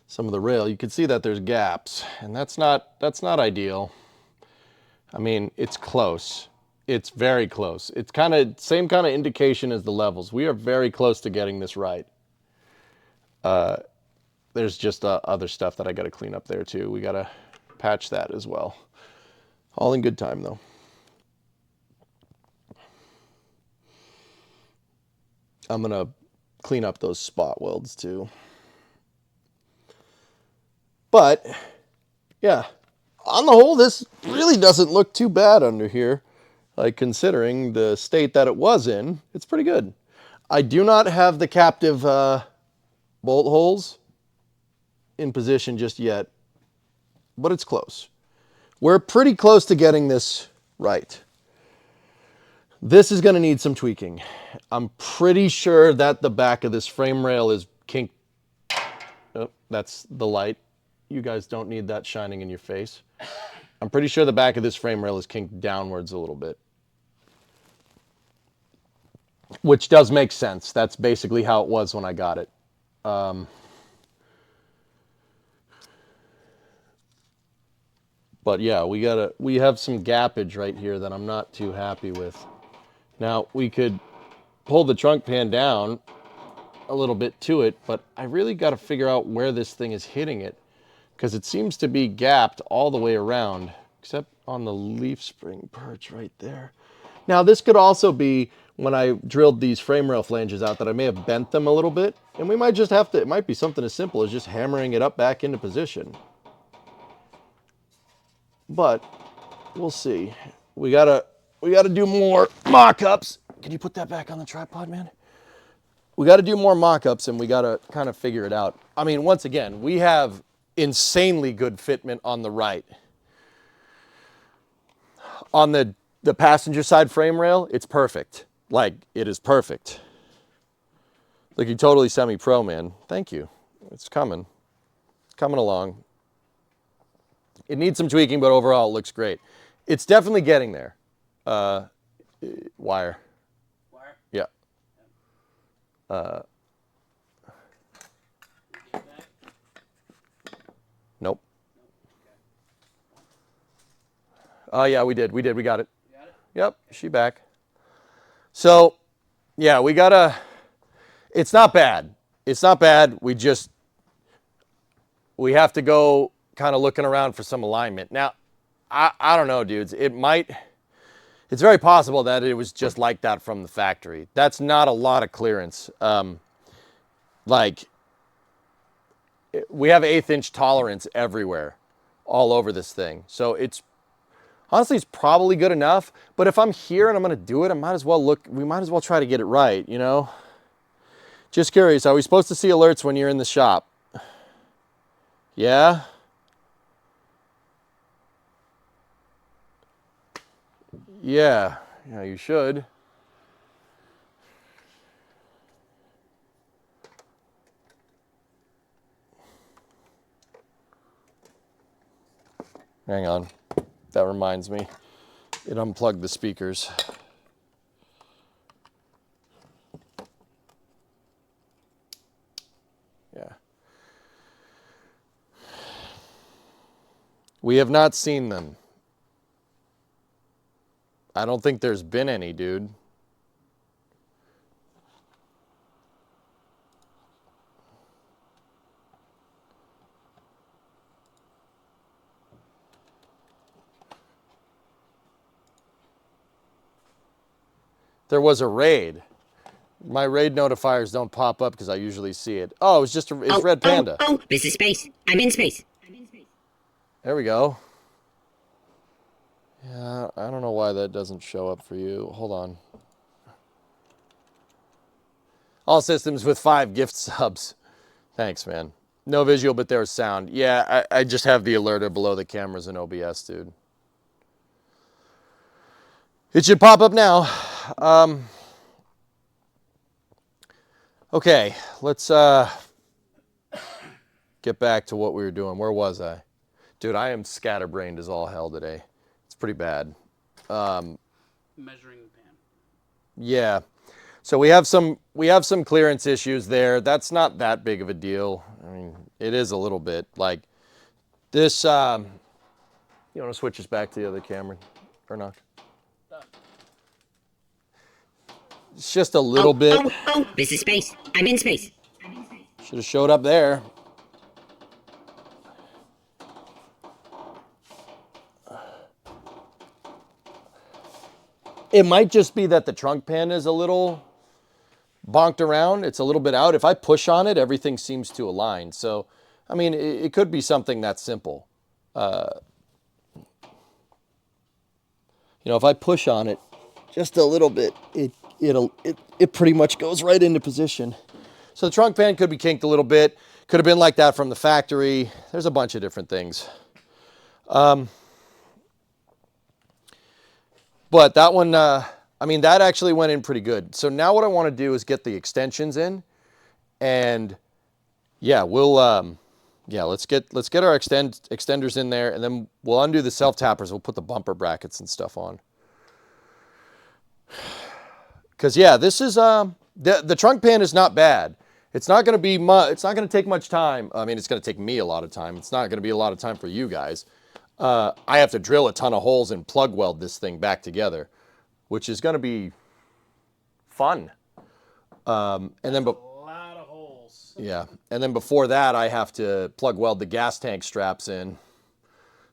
some of the rail. You can see that there's gaps, and that's not ideal. I mean, it's close. It's very close. It's same kind of indication as the levels. We are very close to getting this right. There's just other stuff that I got to clean up there too. We got to patch that as well. All in good time though. I'm going to clean up those spot welds too. But, yeah, on the whole, this really doesn't look too bad under here. Like, considering the state that it was in, it's pretty good. I do not have the captive bolt holes in position just yet, but it's close. We're pretty close to getting this right. This is going to need some tweaking. I'm pretty sure that the back of this frame rail is kinked. Oh, that's the light. You guys don't need that shining in your face. I'm pretty sure the back of this frame rail is kinked downwards a little bit. Which does make sense. That's basically how it was when I got it. But yeah, we have some gappage right here that I'm not too happy with. Now, we could pull the trunk pan down a little bit to it, but I really got to figure out where this thing is hitting it, because it seems to be gapped all the way around, except on the leaf spring perch right there. Now, this could also be when I drilled these frame rail flanges out that I may have bent them a little bit, and we might just have to, it might be something as simple as just hammering it up back into position. But we'll see. We gotta do more mock-ups. Can you put that back on the tripod, man? We got to do more mock-ups, and we got to kind of figure it out. I mean, once again, we have insanely good fitment on the right. On the passenger side frame rail, it's perfect. Like, it is perfect. Looking totally semi-pro, man. Thank you. It's coming. It's coming along. It needs some tweaking, but overall it looks great. It's definitely getting there. Wire. Wire? Yeah. Get back? Nope. Oh, yeah, we did. We got it. You got it? Yep, she back. So, yeah, we gotta, it's not bad. It's not bad. We have to go kind of looking around for some alignment. Now, I don't know, dudes. It's very possible that it was just like that from the factory. That's not a lot of clearance. We have 1/8 inch tolerance everywhere, all over this thing. So honestly, it's probably good enough, but if I'm here and I'm gonna do it, we might as well try to get it right, you know? Just curious, are we supposed to see alerts when you're in the shop? Yeah? Yeah, you should. Hang on. That reminds me. It unplugged the speakers. Yeah. We have not seen them. I don't think there's been any, dude. There was a raid. My raid notifiers don't pop up because I usually see it. Oh, it's just it's Red Panda. Oh, this is space. I'm in space. There we go. Yeah, I don't know why that doesn't show up for you. Hold on. All systems with 5 gift subs. Thanks, man. No visual, but there's sound. Yeah, I just have the alerter below the cameras in OBS, dude. It should pop up now. Okay, let's get back to what we were doing. Where was I? Dude, I am scatterbrained as all hell today. It's pretty bad. Measuring pan. Yeah. So we have some clearance issues there. That's not that big of a deal. I mean, it is a little bit. Like this, you want to switch us back to the other camera or not? It's just a little bit. Oh, this is space. I'm in space. Should have showed up there. It might just be that the trunk pan is a little bonked around. It's a little bit out. If I push on it, everything seems to align. So, I mean, it could be something that simple. You know, if I push on it just a little bit, it pretty much goes right into position. So the trunk pan could be kinked a little bit. Could have been like that from the factory. There's a bunch of different things. But that one, I mean, that actually went in pretty good. So now what I want to do is get the extensions in, and yeah, we'll, yeah, let's get our extenders in there, and then we'll undo the self tappers. We'll put the bumper brackets and stuff on. Cause yeah, this is the trunk pan is not bad. It's not going to be it's not going to take much time. I mean, it's going to take me a lot of time. It's not going to be a lot of time for you guys. I have to drill a ton of holes and plug weld this thing back together, which is going to be fun. And then, A lot of holes. yeah, and then before that, I have to plug weld the gas tank straps in,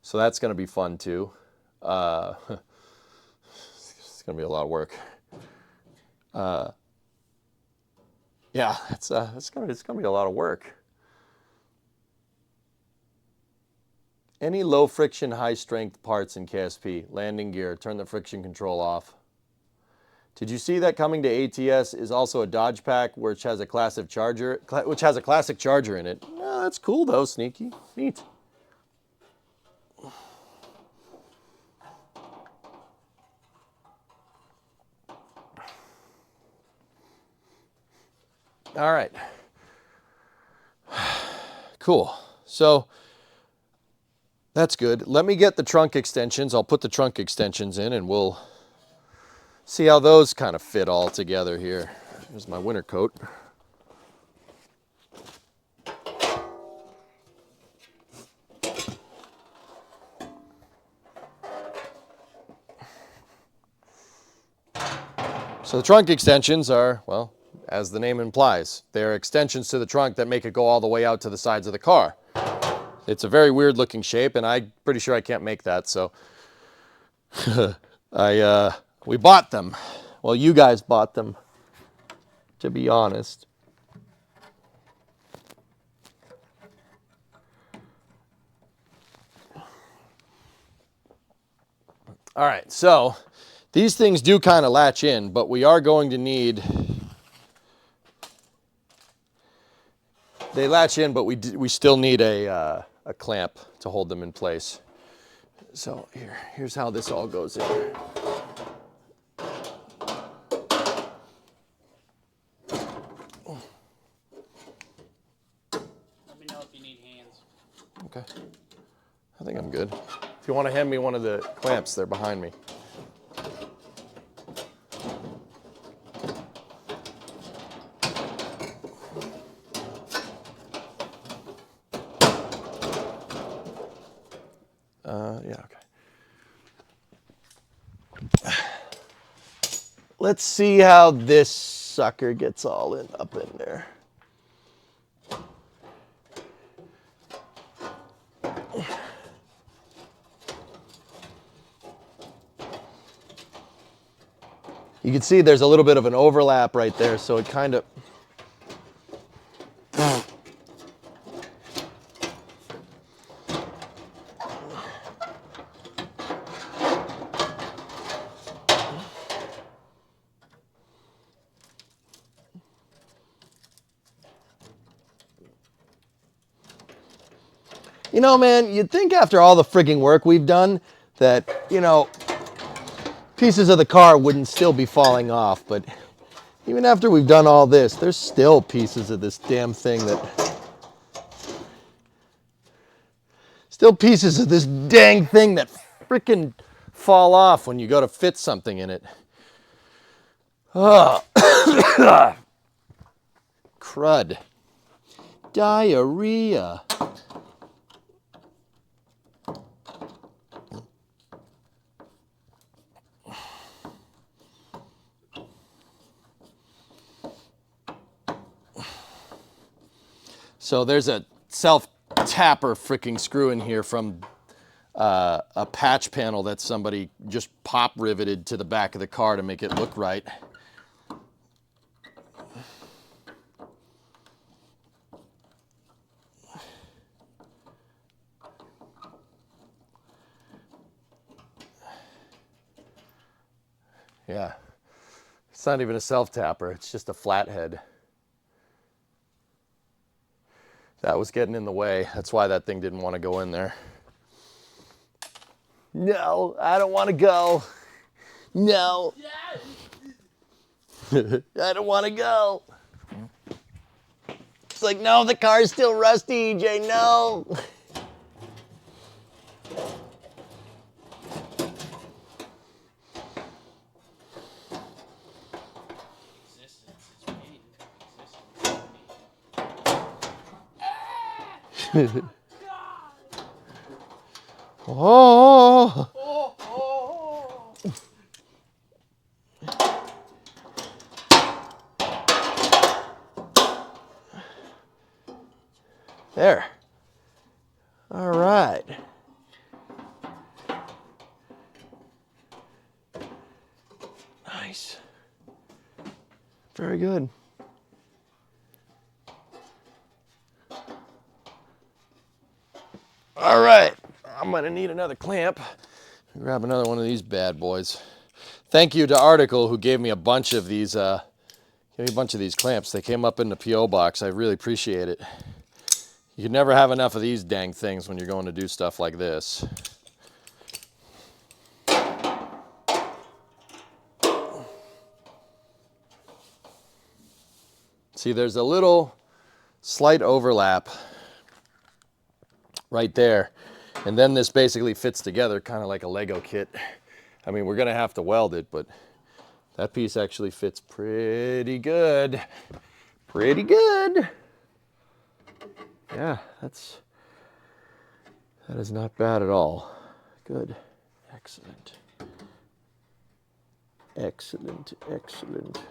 so that's going to be fun too. It's going to be a lot of work. Yeah, it's going to be a lot of work. Any low friction, high strength parts in KSP, landing gear, turn the friction control off. Did you see that coming to ATS is also a Dodge pack which has a classic charger in it? No, that's cool though, sneaky, neat. All right. Cool. So that's good. Let me get the trunk extensions. I'll put the trunk extensions in and we'll see how those kind of fit all together here. Here's my winter coat. So the trunk extensions are, well, as the name implies, they're extensions to the trunk that make it go all the way out to the sides of the car. It's a very weird looking shape, and I'm pretty sure I can't make that, so we bought them. Well, you guys bought them, to be honest. All right, so these things do kind of latch in, but we are going to need... They latch in, but we still need a clamp to hold them in place. So here's how this all goes in. Let me know if you need hands. Okay. I think I'm good. If you want to hand me one of the clamps, they're behind me. Yeah, okay. Let's see how this sucker gets all up in there. You can see there's a little bit of an overlap right there, so it kind of... You know, man, you'd think after all the frigging work we've done that, you know, pieces of the car wouldn't still be falling off, but even after we've done all this, there's still pieces of this damn thing that... Still pieces of this dang thing that frickin' fall off when you go to fit something in it. Oh. Crud. Diarrhea. So there's a self-tapper freaking screw in here from a patch panel that somebody just pop riveted to the back of the car to make it look right. Yeah, it's not even a self-tapper, it's just a flathead. That was getting in the way. That's why that thing didn't want to go in there. No, I don't want to go. No. I don't want to go. It's like, no, the car's still rusty, EJ, no. Existence is pain. Existence is pain. Oh. There. All right. Nice. Very good. All right. I'm going to need another clamp. Grab another one of these bad boys. Thank you to Article who gave me a bunch of these clamps. They came up in the PO box. I really appreciate it. You can never have enough of these dang things when you're going to do stuff like this. See, there's a little slight overlap right there. And then this basically fits together kind of like a Lego kit. I mean, we're going to have to weld it, but that piece actually fits pretty good. Pretty good. Yeah, that is not bad at all. Good. Excellent. Excellent, excellent.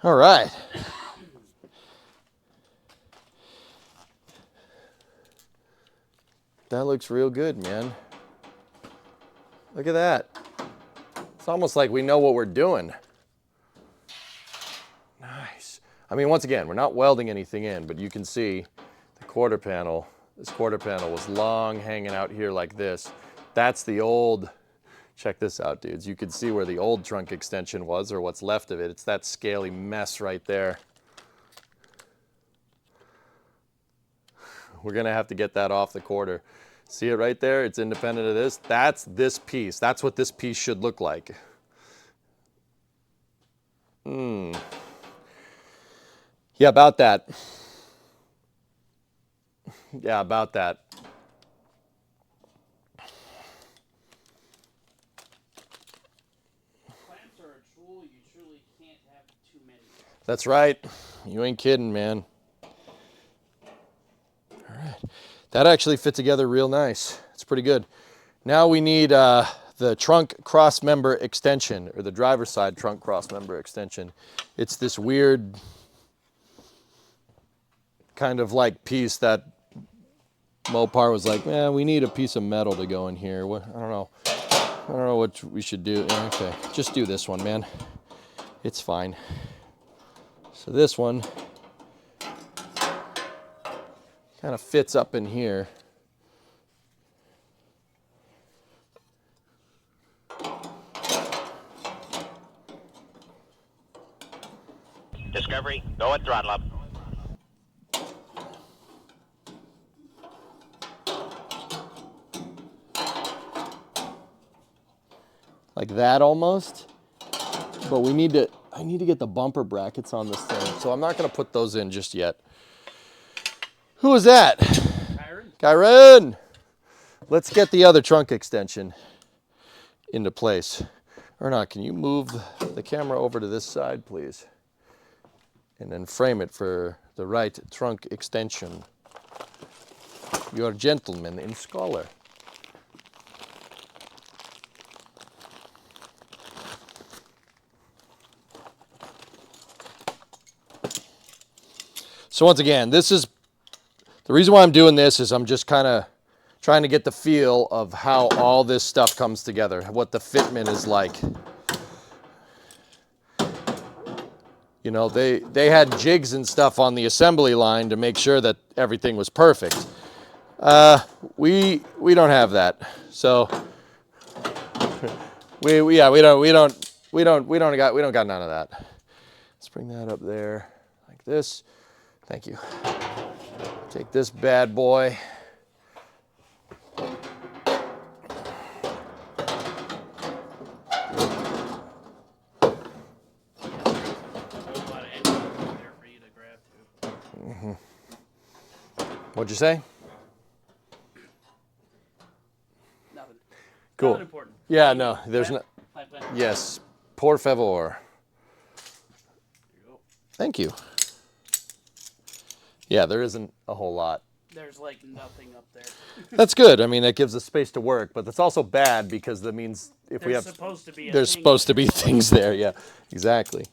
All right. That looks real good, man. Look at that. It's almost like we know what we're doing. Nice. I mean, once again, we're not welding anything in, but you can see the quarter panel. This quarter panel was long hanging out here like this. That's the old, check this out, dudes. You can see where the old trunk extension was, or what's left of it. It's that scaly mess right there. We're gonna have to get that off the quarter. See it right there? It's independent of this. That's this piece. That's what this piece should look like. Yeah, about that. Yeah, about that. Clamps are a tool you truly can't have too many of. That's right. You ain't kidding, man. All right. That actually fit together real nice. It's pretty good. Now we need the trunk cross member extension, or the driver's side trunk cross member extension. It's this weird kind of like piece that Mopar was like, man, we need a piece of metal to go in here. What, I don't know what we should do. Yeah, okay, just do this one, man. It's fine. So this one kind of fits up in here. Discovery, go and throttle up. Like that almost. But I need to get the bumper brackets on this thing. So I'm not gonna put those in just yet. Who is that? Kyron. Let's get the other trunk extension into place. Ernot, can you move the camera over to this side, please? And then frame it for the right trunk extension. You're a gentleman and scholar. So once again, this is the reason why I'm doing this is I'm just kind of trying to get the feel of how all this stuff comes together, what the fitment is like. You know, they had jigs and stuff on the assembly line to make sure that everything was perfect. We don't have that, so we don't got none of that. Let's bring that up there like this. Thank you. Take this bad boy. What'd you say? Nothing. Cool. Not important. Yeah, no, there's no. Plan. Yes, por favor. Thank you. Yeah, there isn't a whole lot. There's like nothing up there. That's good. I mean, that gives us space to work, but that's also bad because that means if we There's have, supposed to be. there's supposed to be things there. Yeah, exactly.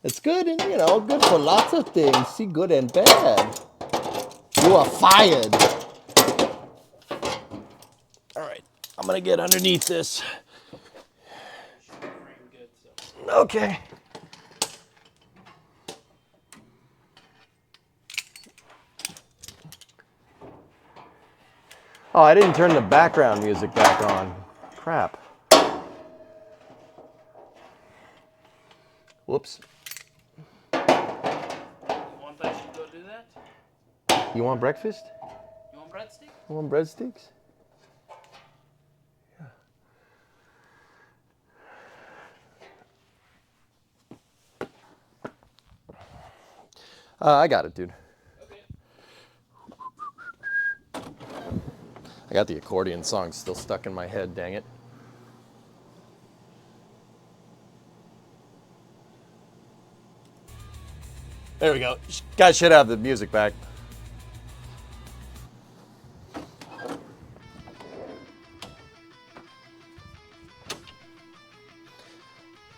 It's good, and you know, good for lots of things. See, good and bad. You are fired. All right, I'm gonna get underneath this. Okay. Oh, I didn't turn the background music back on. Crap. Whoops. Want I should go do that? You want breakfast? You want breadsticks? You want breadsticks? Yeah. I got it, dude. Okay. I got the accordion song still stuck in my head, dang it. There we go. Guys should have the music back.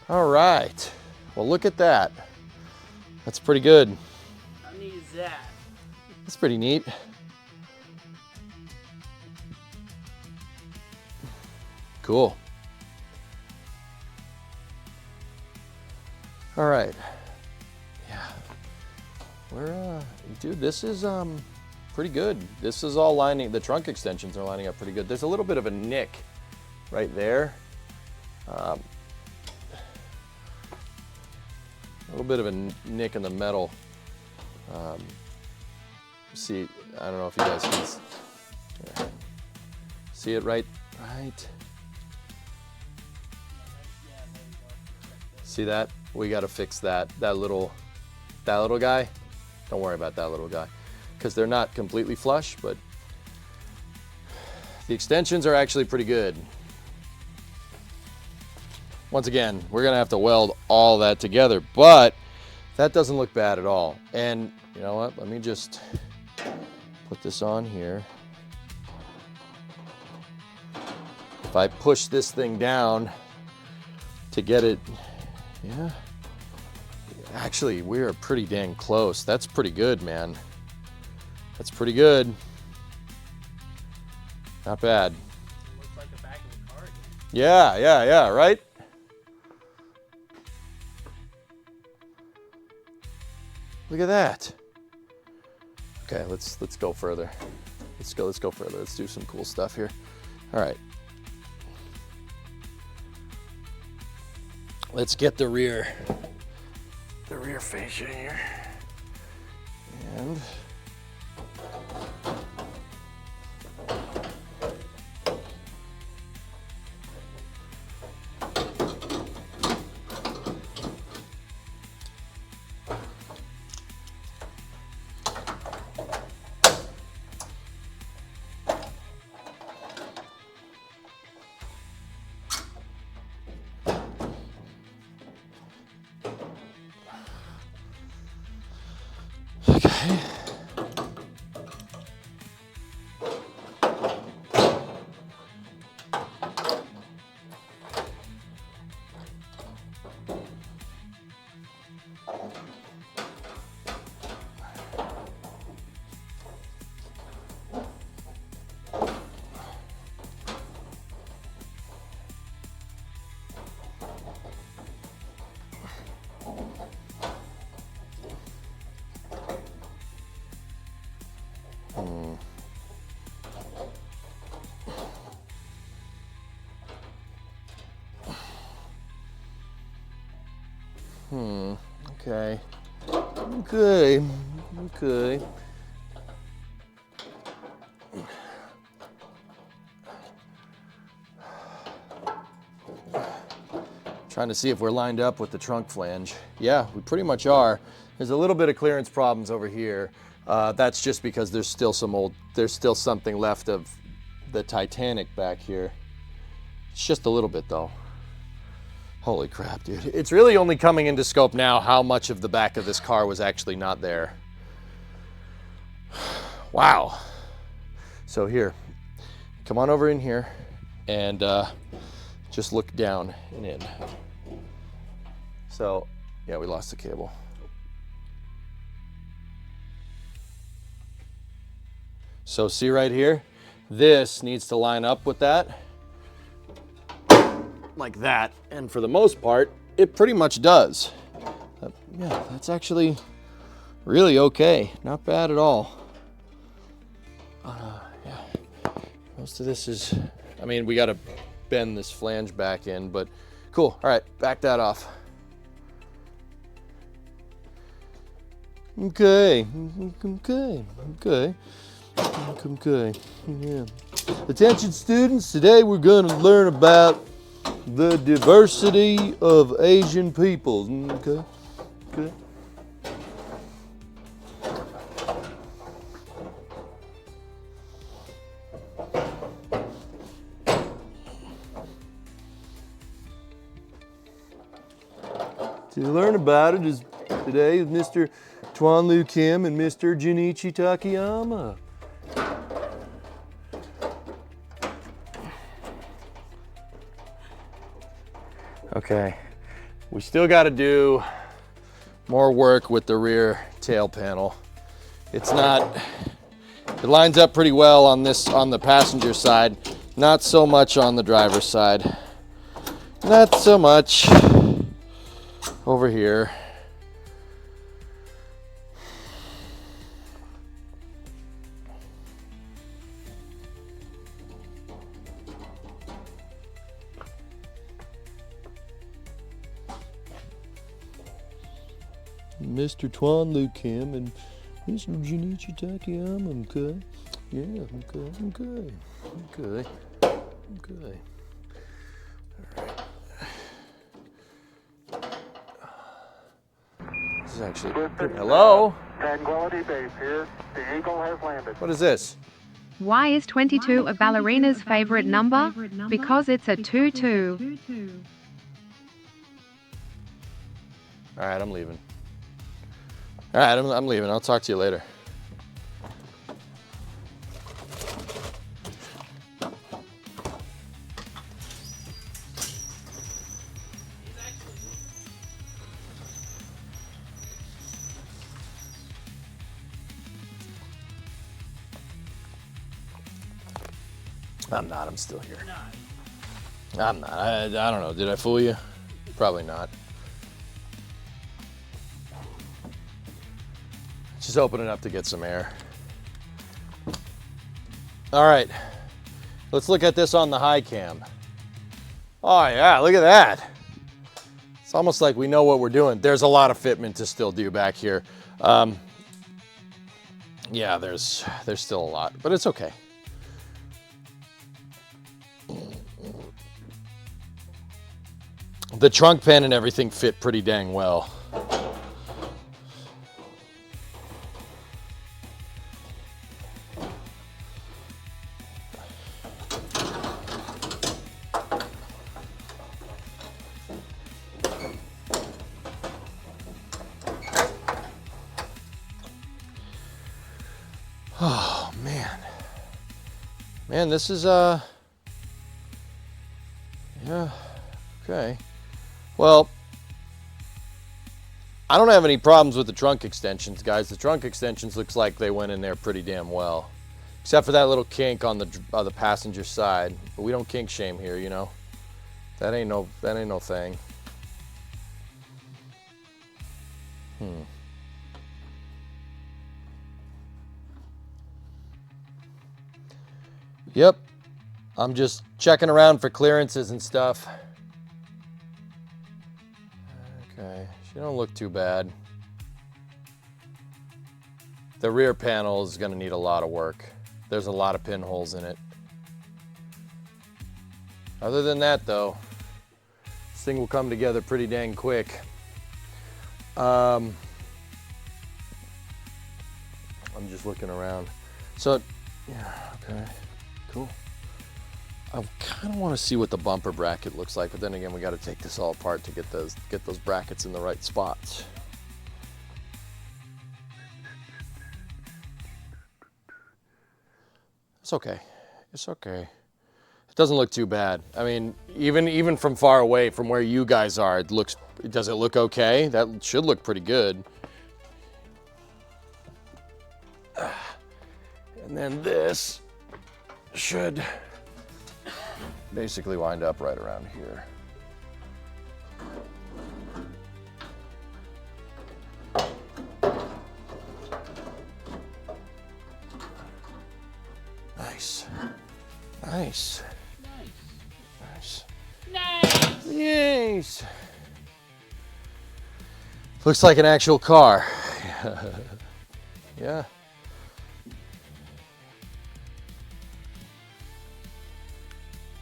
All right. Well, look at that. That's pretty good. How neat is that? That's pretty neat. Cool. All right. Yeah. We're dude, this is pretty good. This is all lining, the trunk extensions are lining up pretty good. There's a little bit of a nick right there. A little bit of a nick in the metal. See, I don't know if you guys can see it right. See that? We got to fix that. That little guy. Don't worry about that little guy, because they're not completely flush, but the extensions are actually pretty good. Once again, we're gonna have to weld all that together, but that doesn't look bad at all. And you know what? Let me just put this on here. If I push this thing down to get it, yeah. Actually, we are pretty dang close. That's pretty good, man. That's pretty good. Not bad. It looks like the back of a car again. Yeah, right? Look at that. Okay, let's go further. Let's go further. Let's do some cool stuff here. All right. Let's get the rear fascia here. And okay. Okay. Okay. Okay. Trying to see if we're lined up with the trunk flange. Yeah, we pretty much are. There's a little bit of clearance problems over here. That's just because there's still something left of the Titanic back here. It's just a little bit though. Holy crap, dude. It's really only coming into scope now how much of the back of this car was actually not there. Wow. So here, come on over in here and just look down and in. So, yeah, we lost the cable. So see right here, this needs to line up with that, like that. And for the most part, it pretty much does. Yeah, that's actually really okay. Not bad at all. Yeah, most of this is, I mean, we got to bend this flange back in, but cool. All right, back that off. Okay, okay, okay, okay, yeah. Attention students, today we're going to learn about the diversity of Asian peoples. Okay, okay. To learn about it is today with Mr. Tuan Liu Kim and Mr. Junichi Takayama. Okay, we still got to do more work with the rear tail panel. It's not, it lines up pretty well on the passenger side, not so much on the driver's side. Not so much over here. Mr. Tuan Liu Kim and Mr. Junichi Takayama, okay? Yeah, okay, okay, okay, okay. This is actually pretty, hello? Tranquility Base here. The Eagle has landed. What is this? Why is 22 a ballerina's favorite number? Because it's a tutu. All right, I'm leaving. All right, I'm leaving. I'll talk to you later. I'm not. I'm still here. I'm not. I don't know. Did I fool you? Probably not. Just opening up to get some air. All right. Let's look at this on the high cam. Oh yeah, look at that. It's almost like we know what we're doing. There's a lot of fitment to still do back here. Yeah, there's still a lot, but it's okay. The trunk pen and everything fit pretty dang well. Oh, man. Man, this is, yeah, okay. Well, I don't have any problems with the trunk extensions, guys. The trunk extensions looks like they went in there pretty damn well. Except for that little kink on the passenger side. But we don't kink shame here, you know. That ain't no thing. Yep. I'm just checking around for clearances and stuff. Okay, She don't look too bad. The rear panel is going to need a lot of work. There's a lot of pinholes in it. Other than that, though, this thing will come together pretty dang quick. I'm just looking around. So, yeah, okay, cool. I kind of want to see what the bumper bracket looks like, but then again, we got to take this all apart to get those brackets in the right spots. It's okay. It's okay. It doesn't look too bad. I mean, even from far away, from where you guys are, does it look okay? That should look pretty good. And then this should basically wind up right around here. Nice. Nice. Nice. Nice. Nice. Looks like an actual car. Yeah.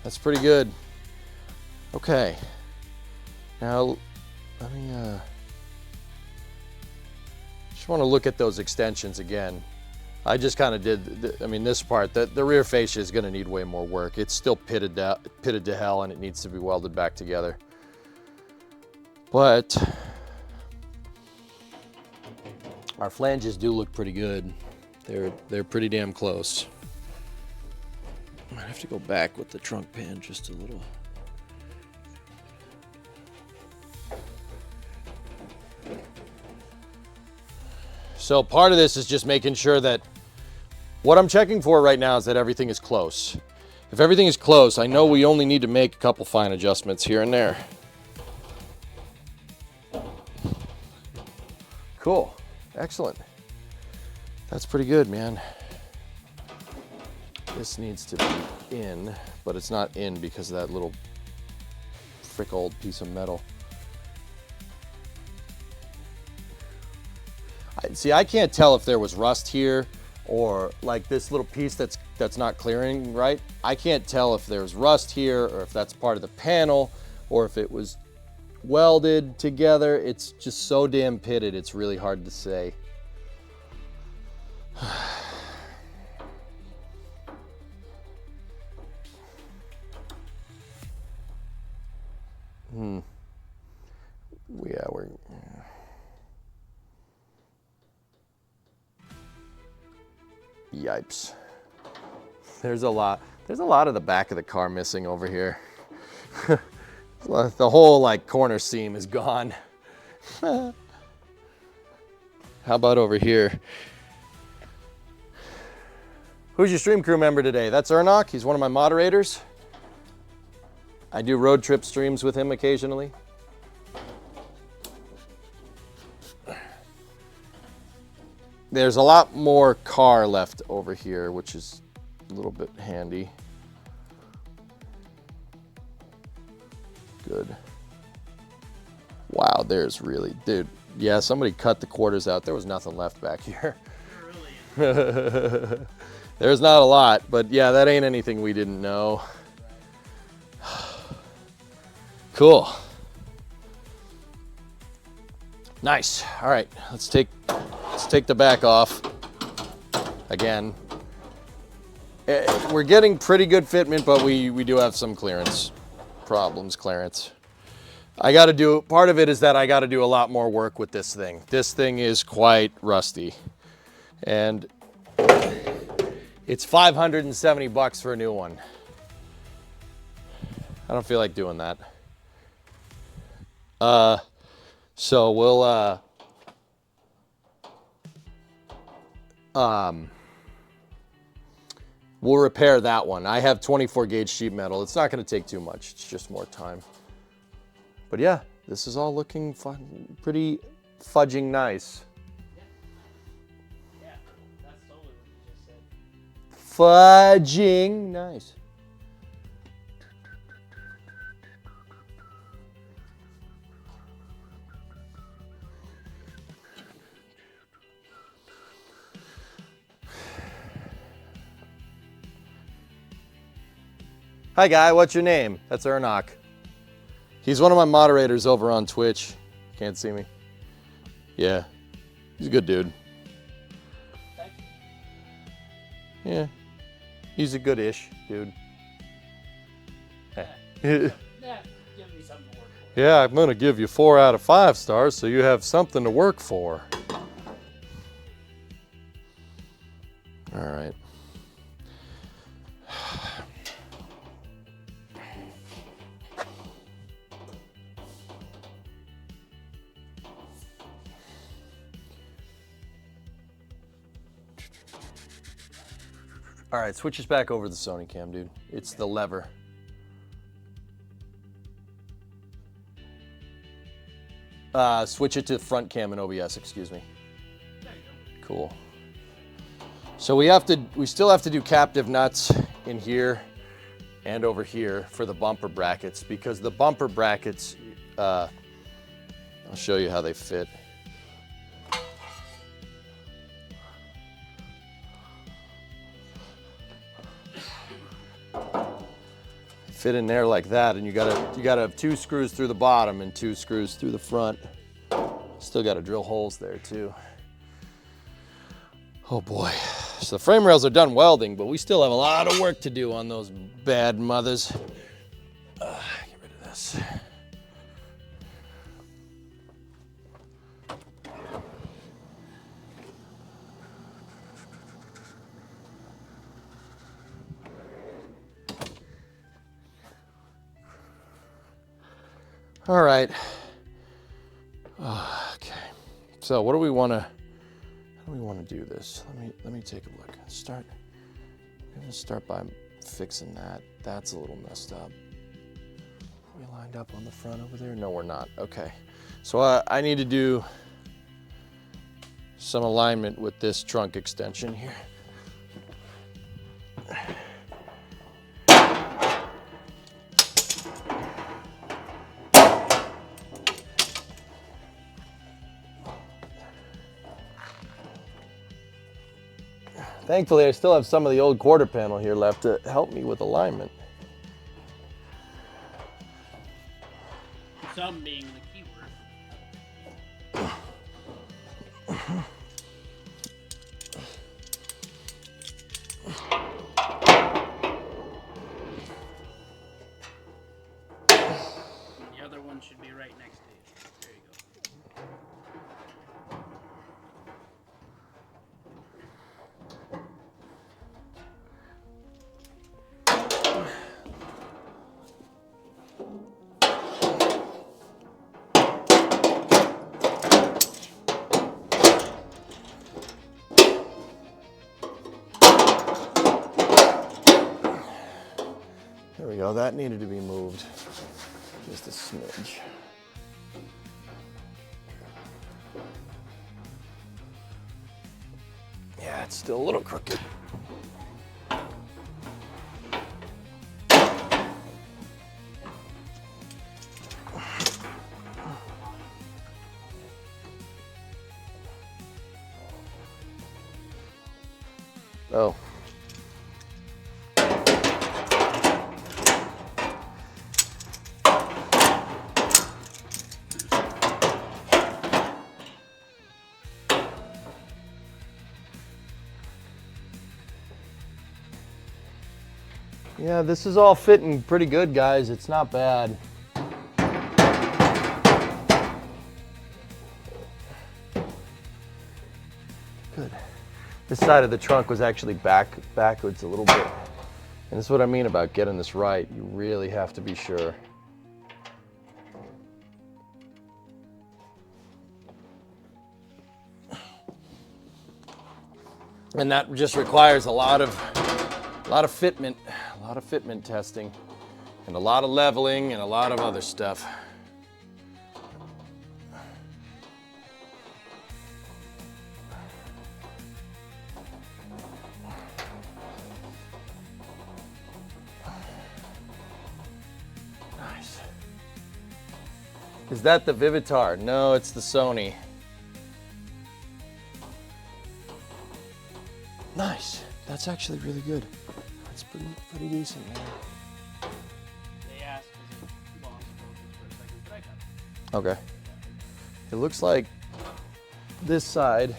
That's pretty good. Okay. Now, let me, just want to look at those extensions again. I just kind of did, this part, the rear fascia is going to need way more work. It's still pitted to hell, and it needs to be welded back together. But our flanges do look pretty good. They're pretty damn close. I have to go back with the trunk pan just a little. So part of this is just making sure that what I'm checking for right now is that everything is close. If everything is close, I know we only need to make a couple fine adjustments here and there. Cool. Excellent. That's pretty good, man. This needs to be in, but it's not in because of that little frick old piece of metal. See, I can't tell if there was rust here or like this little piece that's not clearing right. I can't tell if there's rust here or if that's part of the panel or if it was welded together. It's just so damn pitted, it's really hard to say. Yeah, we're... Yipes. There's a lot of the back of the car missing over here. The whole like corner seam is gone. How about over here? Who's your stream crew member today? That's Ernok. He's one of my moderators. I do road trip streams with him occasionally. There's a lot more car left over here, which is a little bit handy. Good. Wow, there's really, dude, yeah, somebody cut the quarters out. There was nothing left back here. There's not a lot, but yeah, that ain't anything we didn't know. Cool. Nice. All right, let's take the back off again. We're getting pretty good fitment, but we do have some clearance problems. Part of it is that I got to do a lot more work with this thing. This thing is quite rusty, and it's $570 for a new one. I don't feel like doing that. So we'll repair that one. I have 24 gauge sheet metal. It's not going to take too much. It's just more time. But yeah, this is all looking fun, pretty fudging nice. Yeah, that's totally what you just said. Fudging nice. Hi, guy. What's your name? That's Ernok. He's one of my moderators over on Twitch. Can't see me. Yeah. He's a good dude. Thank you. Yeah. He's a good-ish dude. Yeah, give me something to work for. Yeah, I'm going to give you 4 out of 5 stars so you have something to work for. All right. All right, switch us back over to the Sony cam, dude. It's the lever. Switch it to front cam in OBS, excuse me. There you go. Cool. So we still have to do captive nuts in here and over here for the bumper brackets, because the bumper brackets, I'll show you how they fit. Fit in there like that, and you gotta have 2 screws through the bottom and 2 screws through the front. Still gotta drill holes there too. Oh boy. So the frame rails are done welding, but we still have a lot of work to do on those bad mothers. Get rid of this. All right. Okay. So what do we want to? How do we want to do this? Let me take a look. I'm gonna start by fixing that. That's a little messed up. Are we lined up on the front over there? No, we're not. Okay. So I need to do some alignment with this trunk extension here. Thankfully, I still have some of the old quarter panel here left to help me with alignment. Some being the keyword. The other one should be right next to you. There you go. There we go. That needed to be moved just a smidge. Yeah, it's still a little crooked. Oh. Yeah, this is all fitting pretty good, guys. It's not bad. Good. This side of the trunk was actually backwards a little bit. And this is what I mean about getting this right. You really have to be sure. And that just requires a lot of fitment testing, and a lot of leveling, and a lot of other stuff. Nice. Is that the Vivitar? No, it's the Sony. Nice. That's actually really good. That's pretty decent, man. Okay. It looks like this side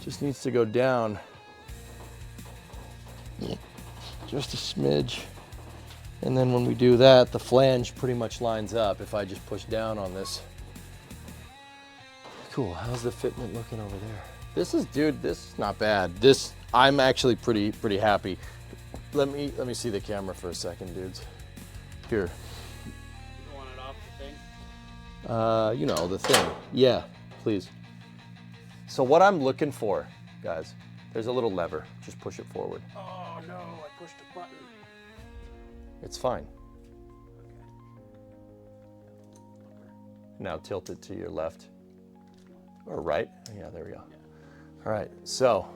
just needs to go down just a smidge. And then when we do that, the flange pretty much lines up if I just push down on this. Cool, how's the fitment looking over there? This is, dude, this is not bad. This, I'm actually pretty happy. Let me see the camera for a second, dudes. Here. You want it off the thing? You know, the thing. Yeah, please. So what I'm looking for, guys, there's a little lever. Just push it forward. Oh no, I pushed a button. It's fine. Now tilt it to your left. Or right. Yeah, there we go. All right, so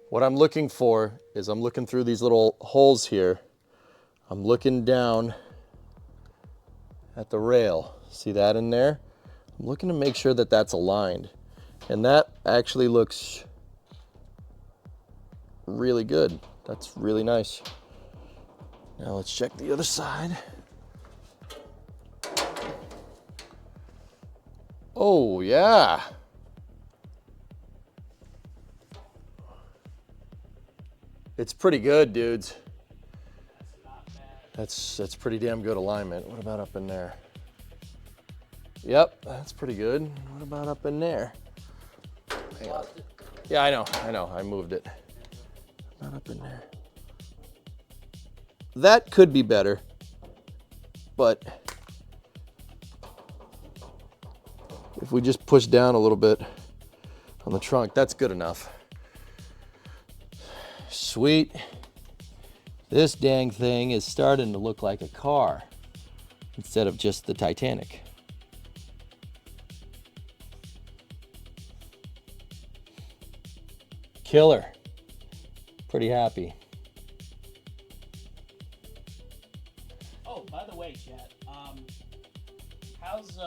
what I'm looking for is I'm looking through these little holes here. I'm looking down at the rail. See that in there? I'm looking to make sure that that's aligned. And that actually looks really good. That's really nice. Now let's check the other side. Oh, yeah. It's pretty good, dudes. That's pretty damn good alignment. What about up in there? Yep, that's pretty good. What about up in there? Hang on. Yeah, I know. I moved it. Not up in there. That could be better, but if we just push down a little bit on the trunk, that's good enough. Sweet. This dang thing is starting to look like a car instead of just the Titanic. Killer. Pretty happy. Oh, by the way, chat. How's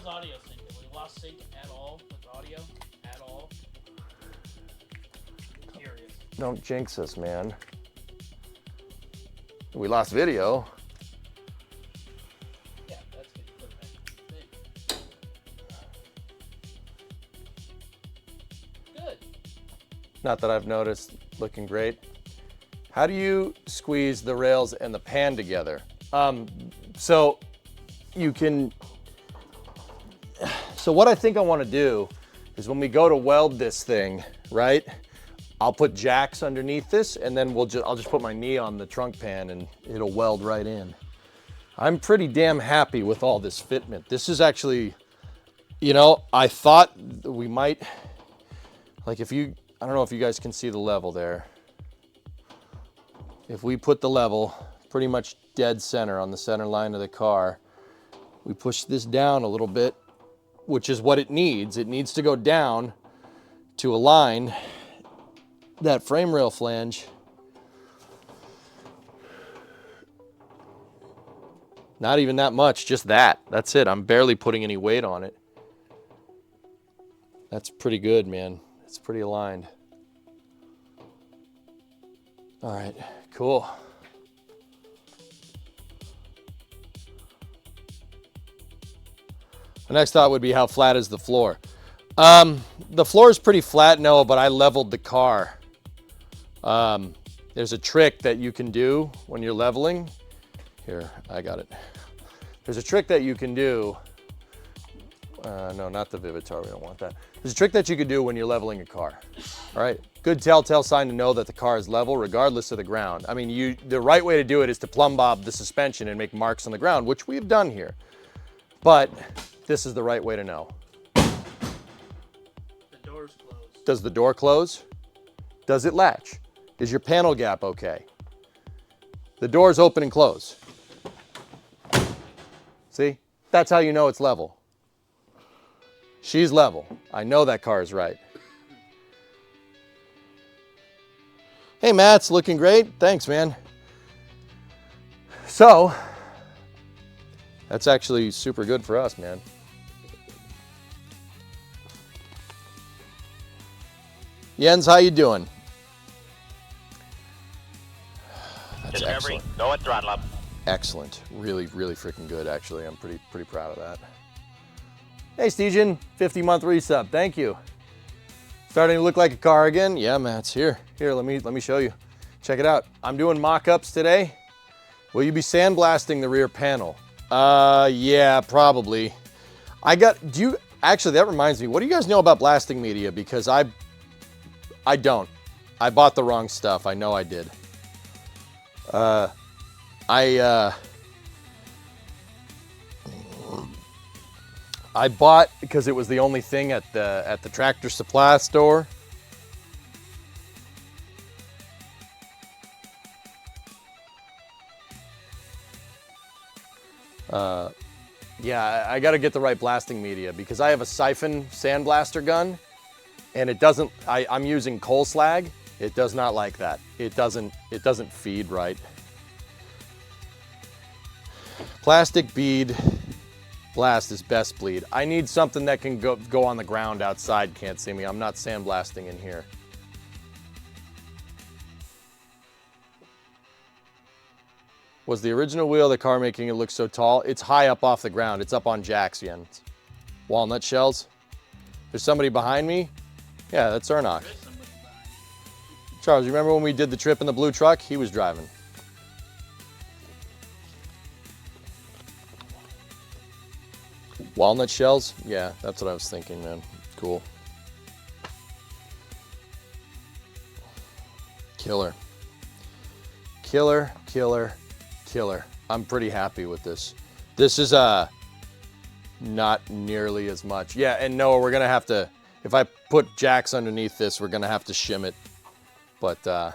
audio sync? Have we lost sync at all with audio? At all? I'm curious. Don't jinx us, man. We lost video. Yeah, that's good. Put it back. Good. Not that I've noticed. Looking great. How do you squeeze the rails and the pan together? So you can, so what I think I want to do is when we go to weld this thing, right? I'll put jacks underneath this and then I'll just put my knee on the trunk pan and it'll weld right in. I'm pretty damn happy with all this fitment. This is actually, you know, I thought we might, like if you, I don't know if you guys can see the level there. If we put the level pretty much dead center on the center line of the car, we push this down a little bit, which is what it needs. It needs to go down to align that frame rail flange. Not even that much, just that. That's it. I'm barely putting any weight on it. That's pretty good, man. It's pretty aligned. All right, cool. The next thought would be how flat is the floor? The floor is pretty flat, no, but I leveled the car. There's a trick that you can do when you're leveling. Here, I got it. There's a trick that you can do. No, not the Vivitar, we don't want that. There's a trick that you could do when you're leveling a car. All right, good telltale sign to know that the car is level regardless of the ground. I mean, the right way to do it is to plumb bob the suspension and make marks on the ground, which we've done here. But this is the right way to know. The door's closed. Does the door close? Does it latch? Is your panel gap okay? The doors open and close. See? That's how you know it's level. She's level. I know that car is right. Hey, Matt's looking great. Thanks, man. So, that's actually super good for us, man. Jens, how you doing? That's Discovery, excellent. go at throttle up. Excellent. Really, really freaking good, actually. I'm pretty proud of that. Hey, Stejan, 50-month resub. Thank you. Starting to look like a car again. Yeah, man, it's here. Here, let me show you. Check it out. I'm doing mock-ups today. Will you be sandblasting the rear panel? Yeah, probably. Actually, that reminds me, what do you guys know about blasting media? Because I don't. I bought the wrong stuff. I know I did. I bought because it was the only thing at the Tractor Supply store. Yeah, I got to get the right blasting media because I have a siphon sandblaster gun, and it doesn't. I'm using coal slag. It does not like that. It doesn't feed right. Plastic bead blast is best bleed. I need something that can go on the ground outside. Can't see me. I'm not sandblasting in here. Was the original wheel of the car making it look so tall? It's high up off the ground. It's up on jacks, Jens. Walnut shells. There's somebody behind me? Yeah, that's Ernok. Charles, you remember when we did the trip in the blue truck? He was driving. Walnut shells? Yeah, that's what I was thinking, man. Cool. Killer. Killer, killer, killer. I'm pretty happy with this. This is not nearly as much. Yeah, and Noah, we're gonna have to, if I put jacks underneath this, we're gonna have to shim it. But yeah.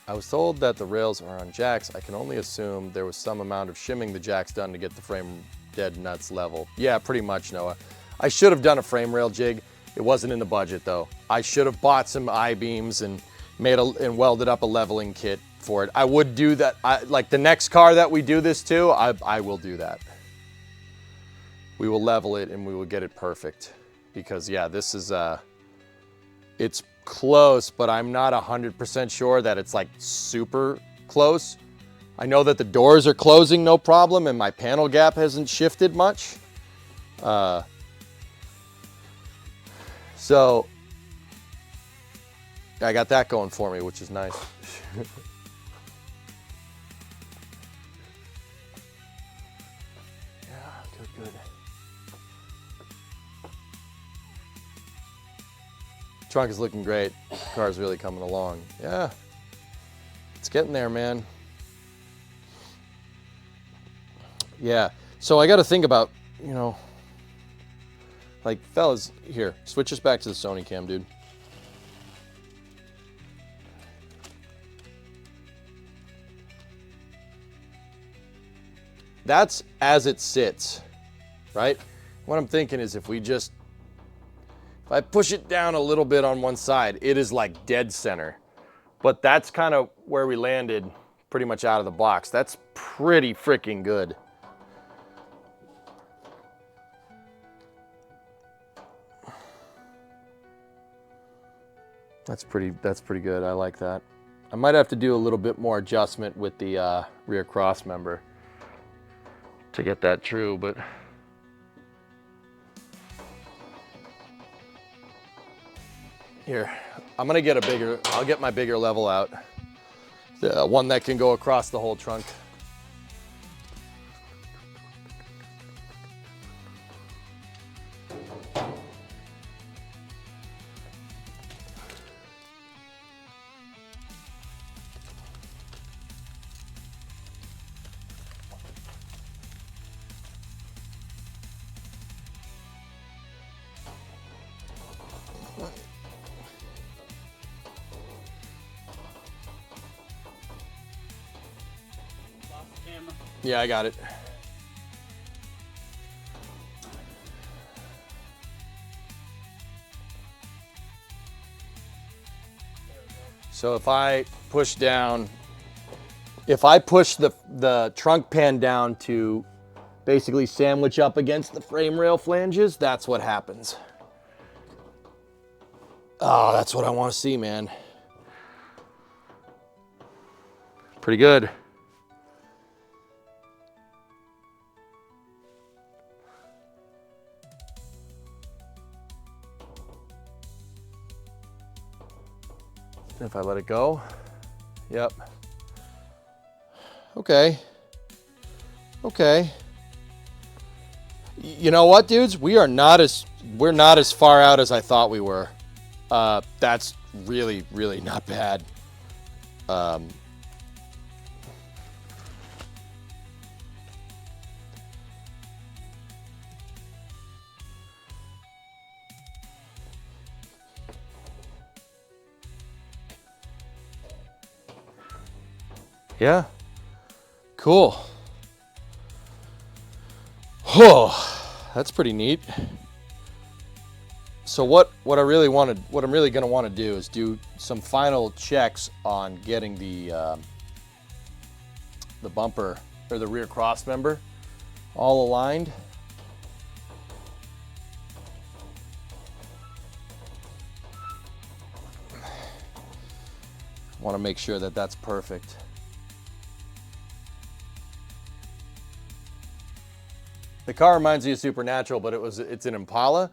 I was told that the rails are on jacks. I can only assume there was some amount of shimming the jacks done to get the frame dead nuts level. Yeah, pretty much, Noah. I should have done a frame rail jig. It wasn't in the budget though. I should have bought some I-beams and welded up a leveling kit for it. I would do that. Like the next car that we do this to, I will do that. We will level it and we will get it perfect. Because yeah, this is, it's close, but I'm not 100% sure that it's like super close. I know that the doors are closing no problem and my panel gap hasn't shifted much. So I got that going for me, which is nice. Yeah, good. Trunk is looking great. Car's really coming along. Yeah, it's getting there, man. Yeah, so I got to think about, you know, like, fellas, here, switch us back to the Sony cam, dude. That's as it sits, right? What I'm thinking is if I push it down a little bit on one side, it is like dead center. But that's kind of where we landed pretty much out of the box. That's pretty freaking good. That's pretty good. I like that. I might have to do a little bit more adjustment with the rear cross member to get that true, but here, I'm gonna get I'll get my bigger level out. The one that can go across the whole trunk. Yeah, I got it. So if I push down, if I push the trunk pan down to basically sandwich up against the frame rail flanges, that's what happens. Oh, that's what I want to see, man. Pretty good. if I let it go. Yep. Okay. Okay. You know what, dudes? We're not as far out as I thought we were. That's really, really not bad. Yeah. Cool. Oh, that's pretty neat. So what I'm really going to want to do is do some final checks on getting the bumper or the rear cross member all aligned. Want to make sure that that's perfect. The car reminds me of Supernatural, but it's an Impala.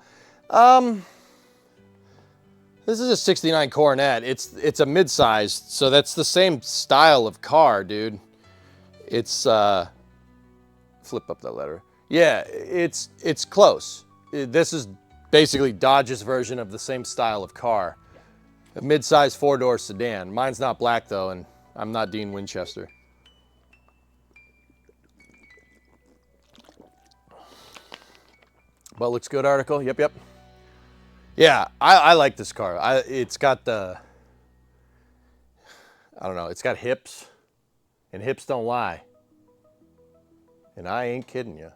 This is a 69 Coronet. It's a mid-sized, so that's the same style of car, dude. It's flip up that letter. Yeah, it's close. This is basically Dodge's version of the same style of car. A mid-sized four-door sedan. Mine's not black though, and I'm not Dean Winchester. But looks good, article. Yep, yep. Yeah, I like this car. It's got the, I don't know, it's got hips, and hips don't lie. And I ain't kidding you.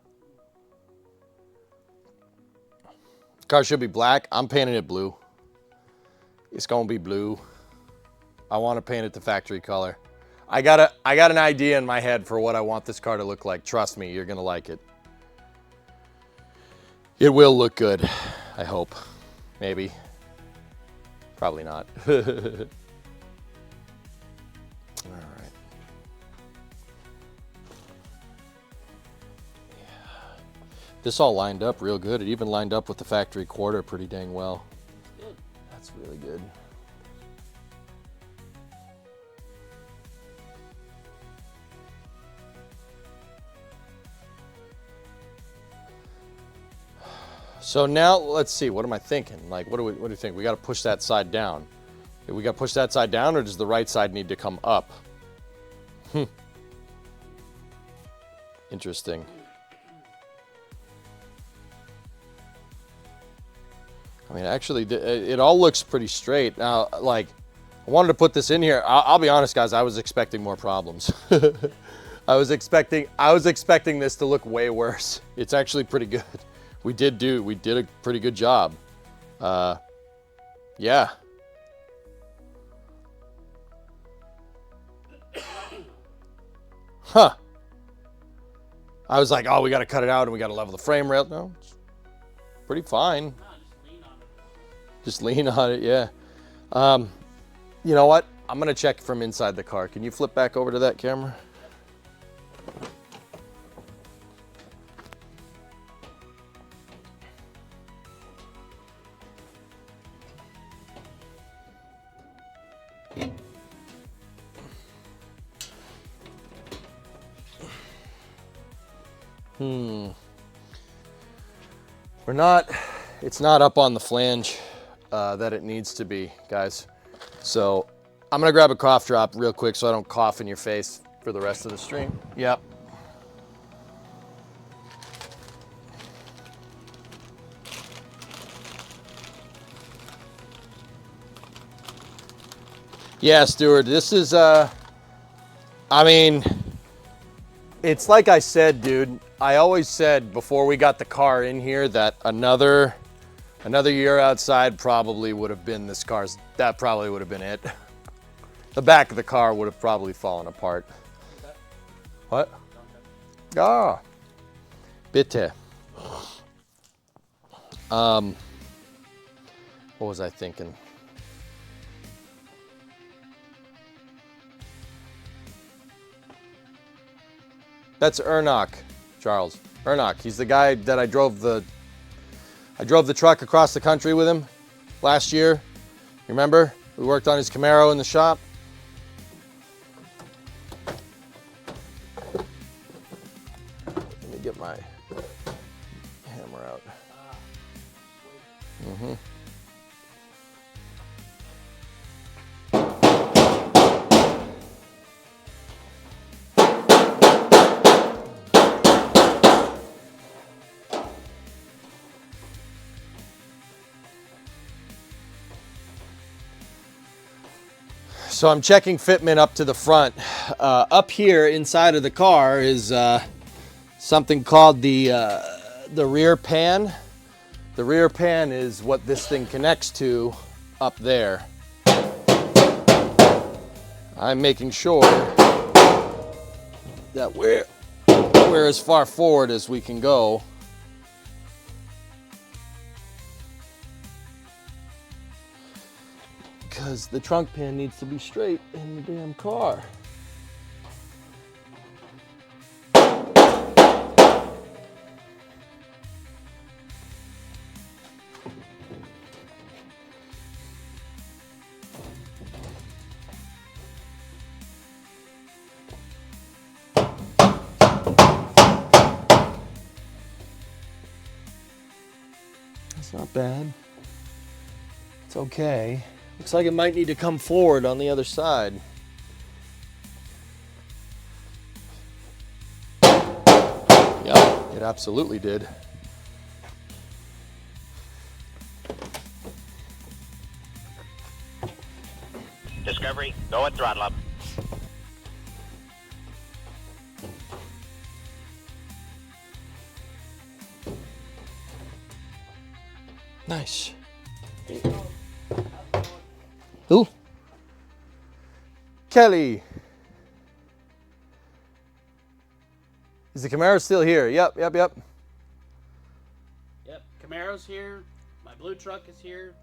Car should be black. I'm painting it blue. It's gonna be blue. I want to paint it the factory color. I got an idea in my head for what I want this car to look like. Trust me, you're gonna like it. It will look good, I hope. Maybe. Probably not. All right. Yeah. This all lined up real good. It even lined up with the factory quarter pretty dang well. Good. That's really good. So now let's see, what am I thinking? Like, what do you think? We got to push that side down. We got to push that side down, or does the right side need to come up? Interesting. I mean, actually, it all looks pretty straight. Now, like, I wanted to put this in here. I'll be honest, guys, I was expecting more problems. I was expecting this to look way worse. It's actually pretty good. We did a pretty good job. Yeah. Huh. I was like, oh, we got to cut it out and we got to level the frame rail. No, it's pretty fine. No, Just lean on it, yeah. You know what? I'm going to check from inside the car. Can you flip back over to that camera? It's not up on the flange that it needs to be, guys. So I'm gonna grab a cough drop real quick so I don't cough in your face for the rest of the stream. Yep. Yeah, Stuart, this is, I mean, it's like I said, dude. I always said before we got the car in here that another year outside probably would have been this car's, that probably would have been it. The back of the car would have probably fallen apart. What? Ah, bitte. What was I thinking? That's Ernok, Charles. Ernok. He's the guy that I drove the truck across the country with him last year. You remember? We worked on his Camaro in the shop. Let me get my hammer out. Mm-hmm. So I'm checking fitment up to the front. Up here inside of the car is something called the rear pan. The rear pan is what this thing connects to up there. I'm making sure that we're as far forward as we can go. Because the trunk pan needs to be straight in the damn car. That's not bad. It's okay. Looks like it might need to come forward on the other side. Yep, it absolutely did. Discovery, go at throttle up. Nice. Who? Kelly. Is the Camaro still here? Yep. Yep, Camaro's here. My blue truck is here.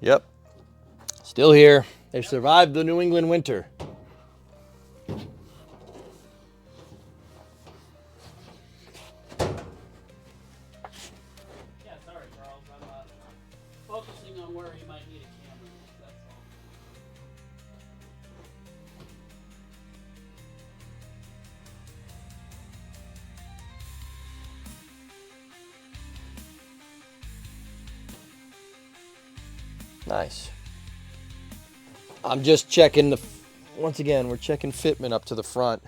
Yep. Still here. They survived the New England winter. Yeah, sorry, Charles. I'm focusing on where he might need a camera. That's all. Nice. I'm just checking once again, we're checking fitment up to the front.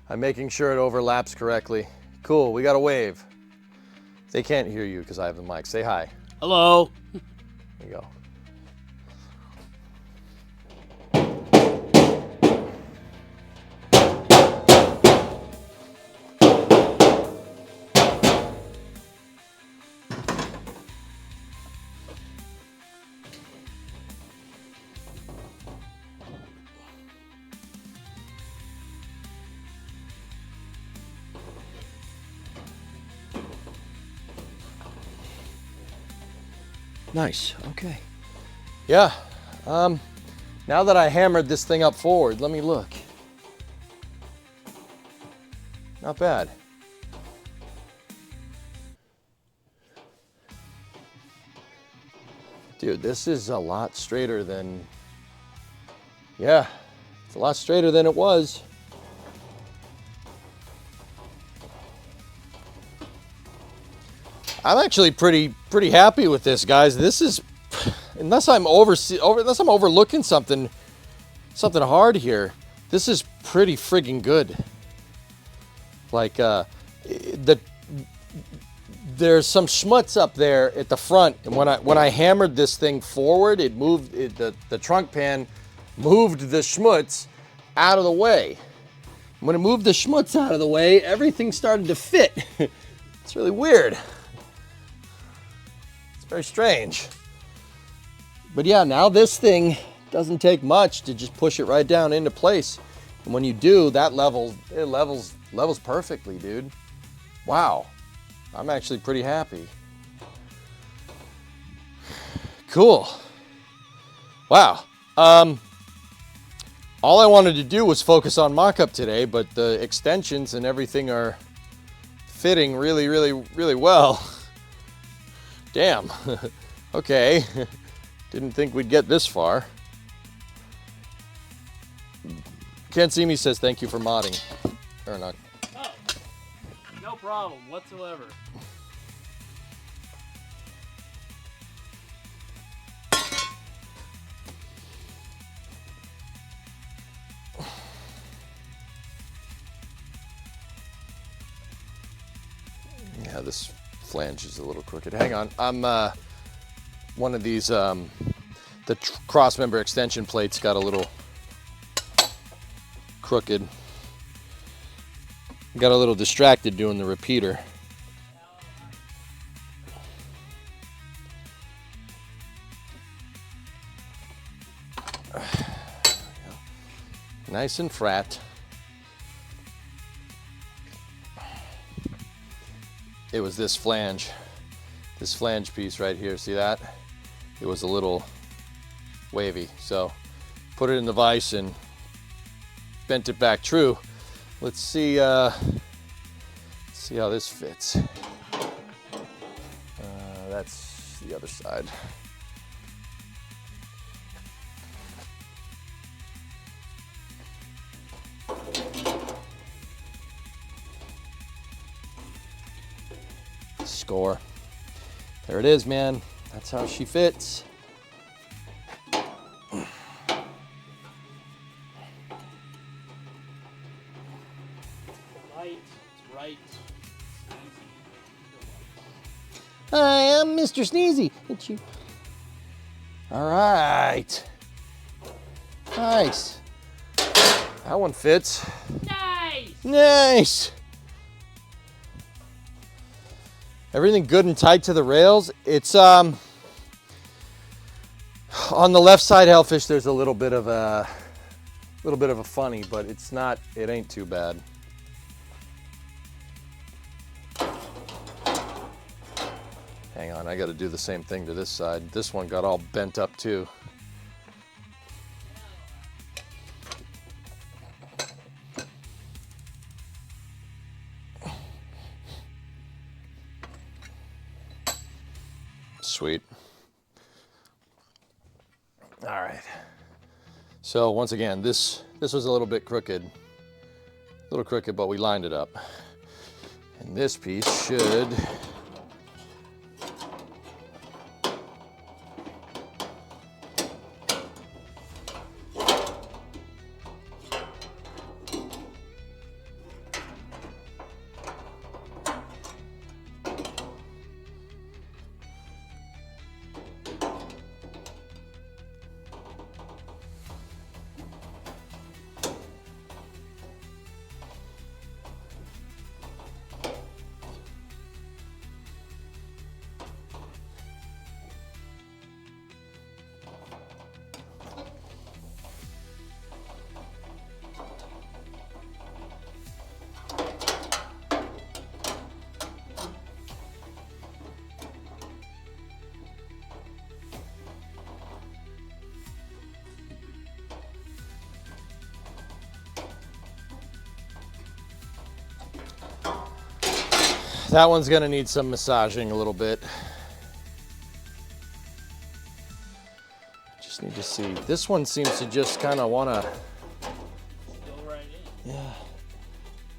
I'm making sure it overlaps correctly. Cool, we got a wave. They can't hear you because I have the mic. Say hi. Hello. There you go. Nice, okay. Yeah, now that I hammered this thing up forward, let me look. Not bad. Dude, this is a lot straighter than, yeah, it's a lot straighter than it was. I'm actually pretty happy with this, guys. This is, unless I'm overlooking something hard here, this is pretty friggin' good. Like there's some schmutz up there at the front, and when I hammered this thing forward, it moved the trunk pan moved the schmutz out of the way. When it moved the schmutz out of the way, everything started to fit. It's really weird. Very strange. But yeah, now this thing doesn't take much to just push it right down into place. And when you do, it levels perfectly, dude. Wow. I'm actually pretty happy. Cool. Wow. All I wanted to do was focus on mock-up today, but the extensions and everything are fitting really well. Damn. Okay. Didn't think we'd get this far. Can't See Me says thank you for modding. Or not. Oh, no problem whatsoever. Yeah, this flange is a little crooked. Hang on, I'm one of these the cross member extension plates got a little crooked. Got a little distracted doing the repeater. Nice and flat. It was this flange piece right here. See that? It was a little wavy. So put it in the vise and bent it back true. Let's see how this fits. That's the other side. Score. There it is, man. That's how she fits. Right. Hi, I'm Mr. Sneezy. It's you. All right. Nice. That one fits. Nice. Everything good and tight to the rails. It's on the left side, Hellfish. There's a little bit of a funny, but it's not. It ain't too bad. Hang on, I got to do the same thing to this side. This one got all bent up too. Sweet. All right. So once again, this was a little bit crooked. But we lined it up. And this piece should that one's gonna need some massaging a little bit. Just need to see. This one seems to just kind of wanna Go right in. Yeah.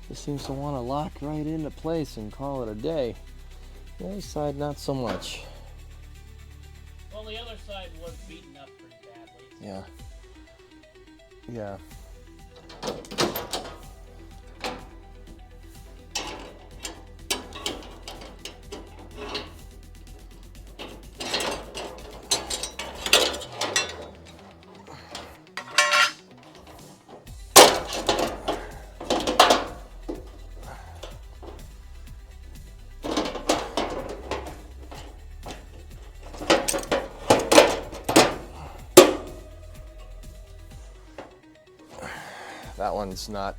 Just seems to want to lock right into place and call it a day. The other side, not so much. Well, the other side was beaten up pretty badly. Yeah. Yeah. That one's not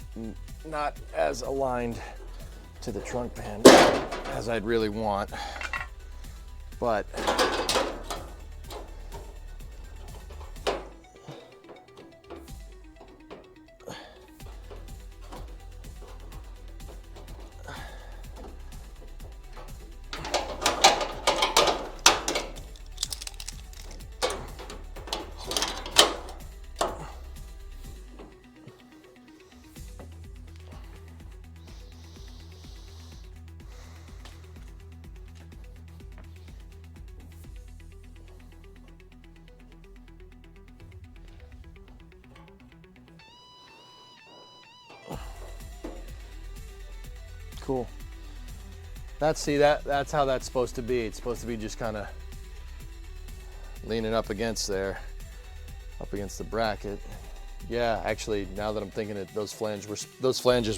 as aligned to the trunk band as I'd really want, but cool. That's how that's supposed to be. It's supposed to be just kind of leaning up against there, up against the bracket. Yeah, actually, now that I'm thinking it, those flanges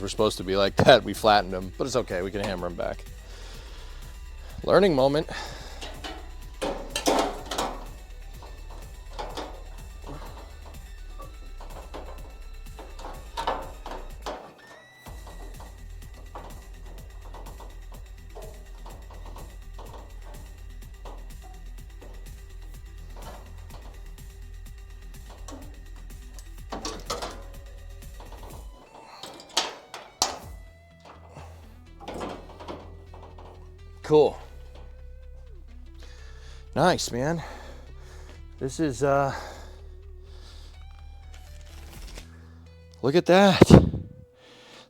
were supposed to be like that. We flattened them, but it's okay. We can hammer them back. Learning moment. Cool. Nice, man. This is, look at that.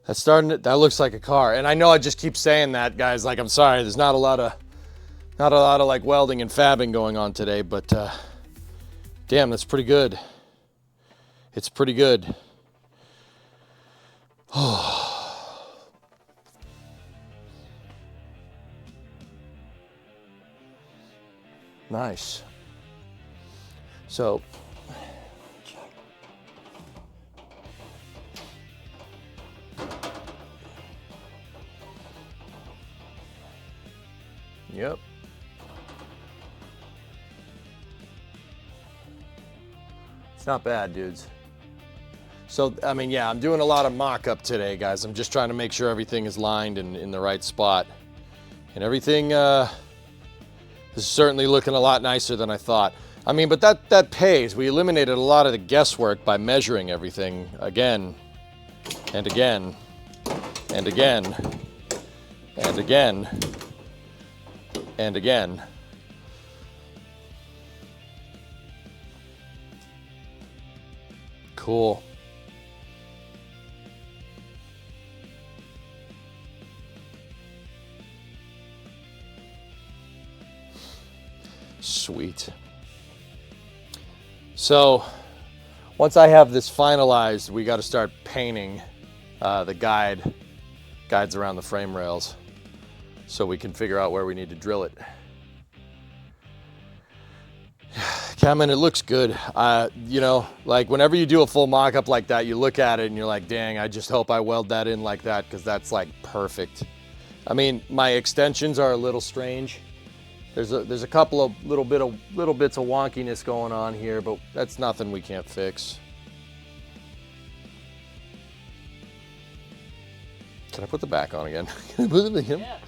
That's that looks like a car. And I know I just keep saying that, guys, like, I'm sorry, there's not a lot of like welding and fabbing going on today, but, damn, that's pretty good. It's pretty good. Oh. Nice. So, yep. It's not bad, dudes. So, I mean, yeah, I'm doing a lot of mock-up today, guys. I'm just trying to make sure everything is lined and in the right spot. And everything, this is certainly looking a lot nicer than I thought. I mean, but that pays. We eliminated a lot of the guesswork by measuring everything again and again and again and again and again. Cool. Sweet. So once I have this finalized, we got to start painting the guides around the frame rails so we can figure out where we need to drill it. Cameron, it looks good. You know, like whenever you do a full mock-up like that, you look at it and you're like, dang, I just hope I weld that in like that, because that's like perfect. I mean, my extensions are a little strange. There's a couple of little bits of wonkiness going on here, but that's nothing we can't fix. Can I put the back on again? Can I put it again? Yeah.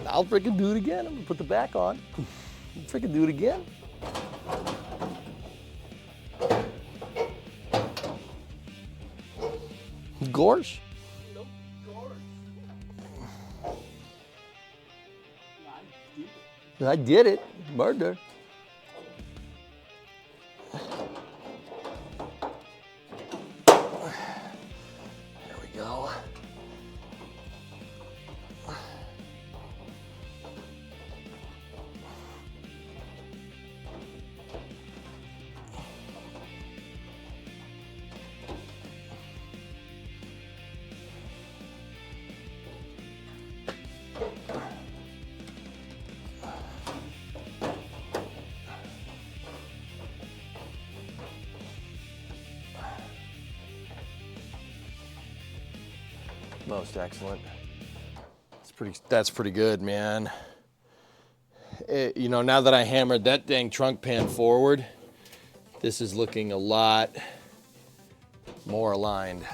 I'll freaking do it again. I'm gonna put the back on. Freaking do it again. Gorge. I did it. Murder. There we go. Most excellent. That's pretty good, man. You know, now that I hammered that dang trunk pan forward, this is looking a lot more aligned.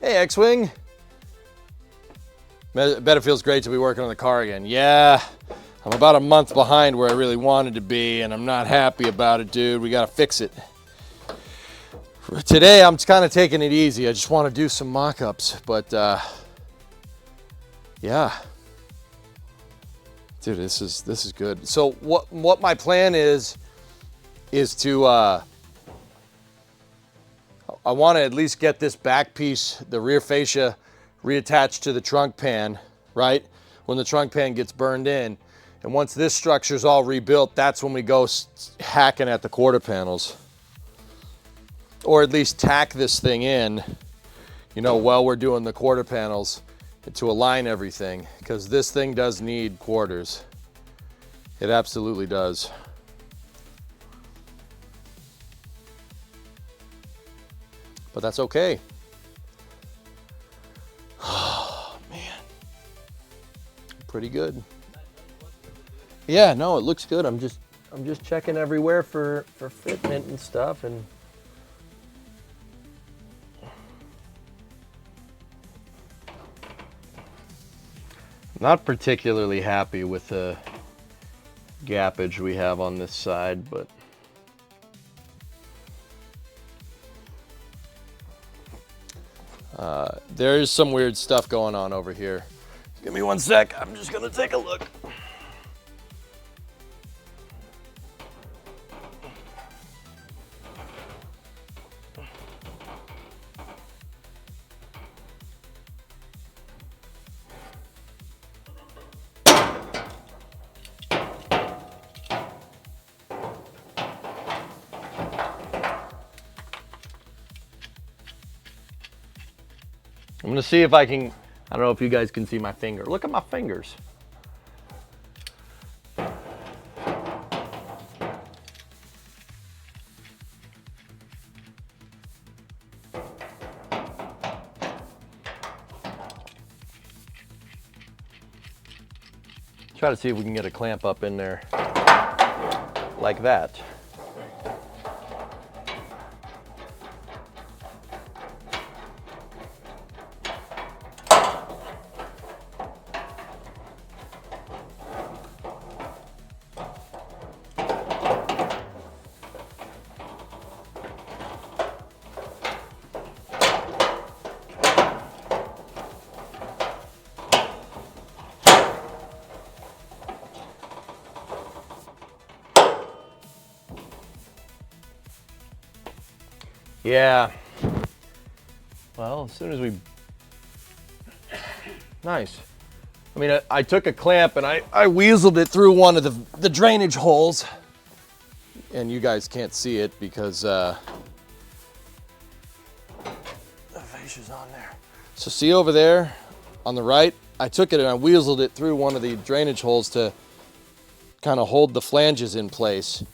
Hey, X-Wing. Bet it feels great to be working on the car again. Yeah, I'm about a month behind where I really wanted to be, and I'm not happy about it, dude. We gotta fix it. Today, I'm kind of taking it easy. I just want to do some mock-ups, but yeah, dude, this is good. So what my plan is to I want to at least get this back piece, the rear fascia, reattached to the trunk pan, right? When the trunk pan gets burned in, and once this structure's all rebuilt, that's when we go hacking at the quarter panels. Or at least tack this thing in, you know, while we're doing the quarter panels, to align everything, because this thing does need quarters. It absolutely does. But that's okay. Oh, man. Pretty good. Yeah, no, it looks good. I'm just checking everywhere for fitment and stuff, and not particularly happy with the gappage we have on this side, but there's some weird stuff going on over here. Give me one sec. I'm just gonna take a look. I'm gonna see if I can, I don't know if you guys can see my finger. Look at my fingers. Try to see if we can get a clamp up in there like that. Yeah. Well, as soon as we... Nice. I mean, I took a clamp and I weaseled it through one of the drainage holes. And you guys can't see it because the fascia's on there. So see over there on the right, I took it and I weaseled it through one of the drainage holes to kind of hold the flanges in place.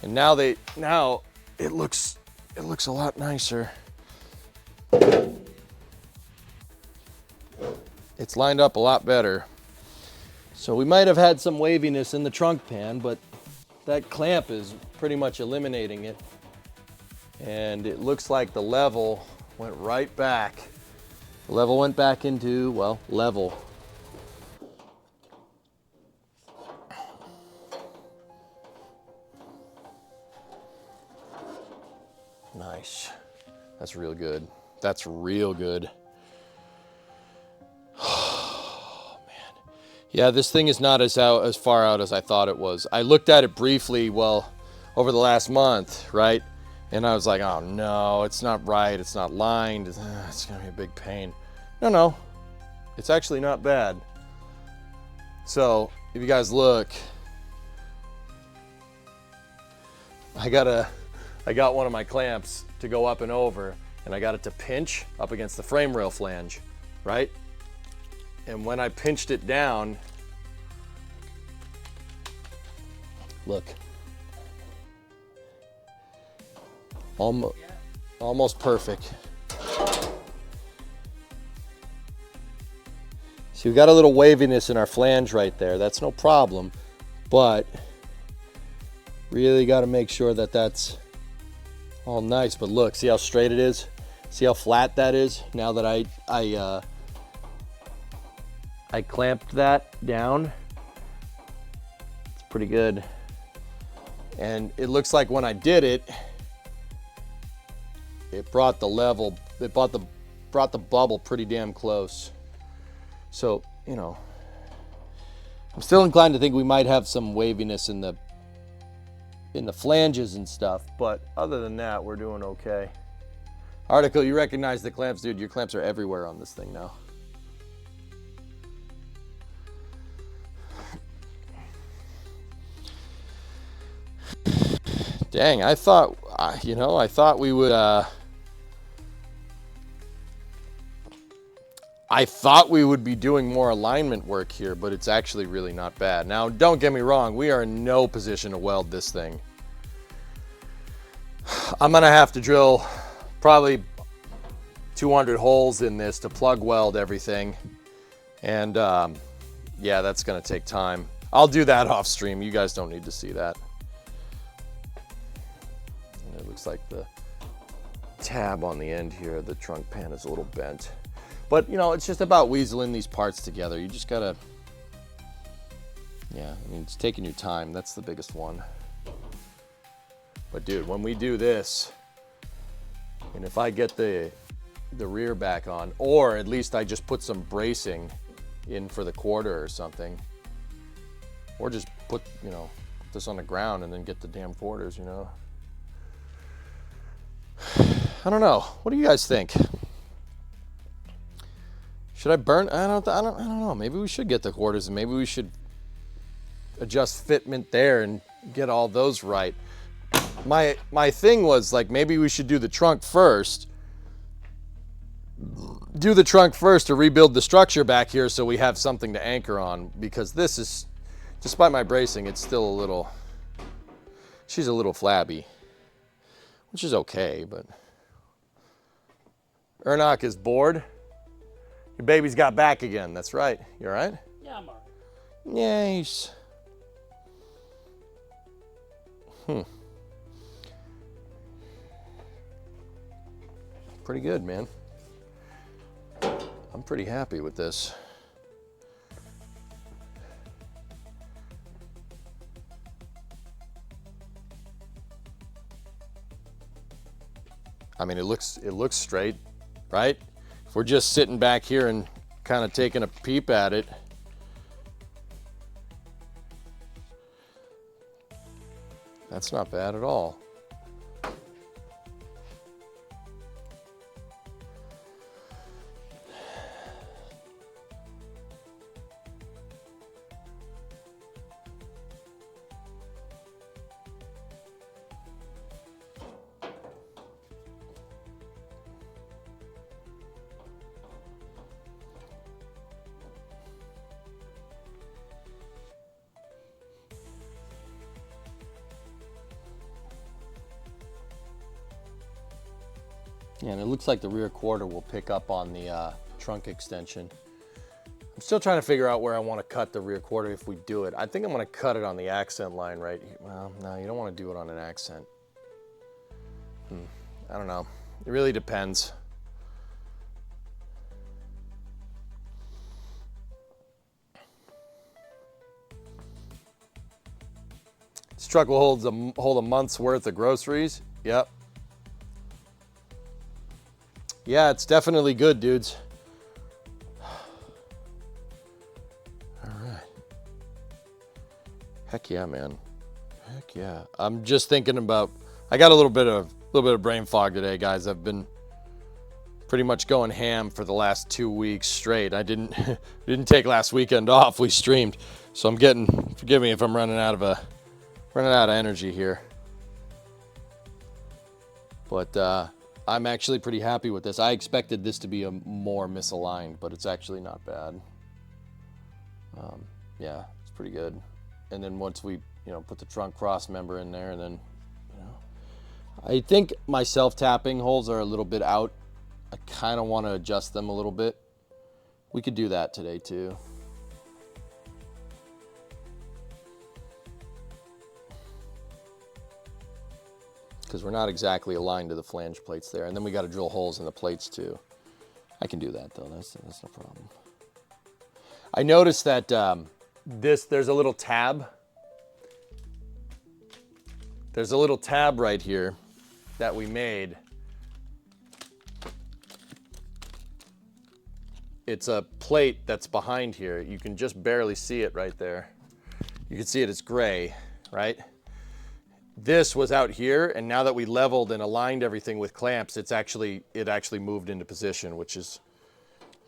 And now it looks a lot nicer. It's lined up a lot better. So we might have had some waviness in the trunk pan, but that clamp is pretty much eliminating it. And it looks like the level went right back. The level went back into, well, level. Nice. That's real good. That's real good. Oh, man. Yeah, this thing is not as far out as I thought it was. I looked at it briefly, well, over the last month, right? And I was like, oh no, it's not right. It's not lined. It's gonna be a big pain. No. It's actually not bad. So, if you guys look, I got one of my clamps to go up and over, and I got it to pinch up against the frame rail flange, right? And when I pinched it down, look, almost perfect. See, we got a little waviness in our flange right there. That's no problem, but really got to make sure that that's all nice. But look, see how straight it is? See how flat that is? Now that I clamped that down, it's pretty good. And it looks like when I did it, it brought the level, it brought the bubble pretty damn close. So, you know, I'm still inclined to think we might have some waviness in the flanges and stuff, but other than that, we're doing okay. Article, you recognize the clamps, dude. Your clamps are everywhere on this thing now. Dang, I thought we would, I thought we would be doing more alignment work here, but it's actually really not bad. Now, don't get me wrong, we are in no position to weld this thing. I'm gonna have to drill probably 200 holes in this to plug weld everything. And yeah, that's gonna take time. I'll do that off stream. You guys don't need to see that. And it looks like the tab on the end here, the trunk pan is a little bent. But, you know, it's just about weaseling these parts together. You just gotta, yeah, I mean, it's taking your time. That's the biggest one. But dude, when we do this, and if I get the rear back on, or at least I just put some bracing in for the quarter or something, or just put, you know, put this on the ground and then get the damn quarters, you know. I don't know. What do you guys think? Should I burn? I don't know. Maybe we should get the quarters and maybe we should adjust fitment there and get all those right. My thing was like, maybe we should do the trunk first. Do the trunk first to rebuild the structure back here so we have something to anchor on, because this is, despite my bracing, it's still a little, she's a little flabby, which is okay, but. Ernok is bored. Your baby's got back again. That's right. You all right? Yeah, I'm alright. Nice. Pretty good, man. I'm pretty happy with this. I mean, it looks straight, right? If we're just sitting back here and kind of taking a peep at it, that's not bad at all. Yeah, and it looks like the rear quarter will pick up on the trunk extension. I'm still trying to figure out where I want to cut the rear quarter if we do it. I think I'm going to cut it on the accent line right here. Well, no, you don't want to do it on an accent. I don't know. It really depends. This truck will hold a month's worth of groceries. Yep. Yeah, it's definitely good, dudes. All right. Heck yeah, man. Heck yeah. I'm just thinking about, I got a little bit of brain fog today, guys. I've been pretty much going ham for the last 2 weeks straight. I didn't take last weekend off. We streamed. So I'm getting, forgive me if I'm running out of energy here. But I'm actually pretty happy with this. I expected this to be a more misaligned, but it's actually not bad. Yeah, it's pretty good. And then once we, put the trunk cross member in there, and then, I think my self-tapping holes are a little bit out. I kind of want to adjust them a little bit. We could do that today too. Because we're not exactly aligned to the flange plates there. And then we got to drill holes in the plates too. I can do that though, that's no problem. I noticed that there's a little tab. There's a little tab right here that we made. It's a plate that's behind here. You can just barely see it right there. You can see it, it's gray, right? This was out here, and now that we leveled and aligned everything with clamps, it actually moved into position, which is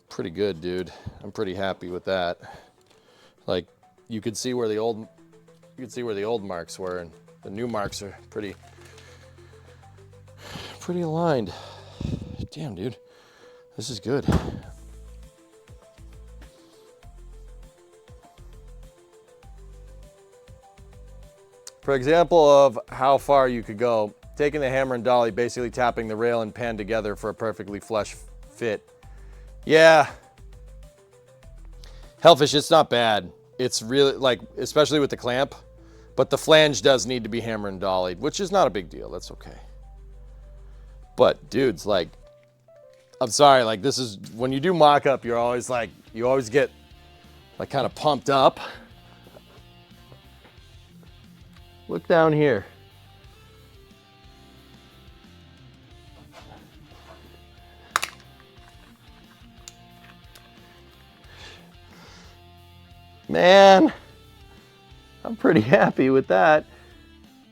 pretty good, dude. I'm pretty happy with that. Like, you could see where the old marks were, and the new marks are pretty aligned. Damn, dude, this is good. For example of how far you could go, taking the hammer and dolly, basically tapping the rail and pan together for a perfectly flush fit. Yeah. Hellfish, it's not bad. It's really, like, especially with the clamp, but the flange does need to be hammer and dollied, which is not a big deal. That's okay. But dudes, like, I'm sorry, like, this is, when you do mock-up, you're always like, you always get, like, kind of pumped up. Look down here. Man, I'm pretty happy with that.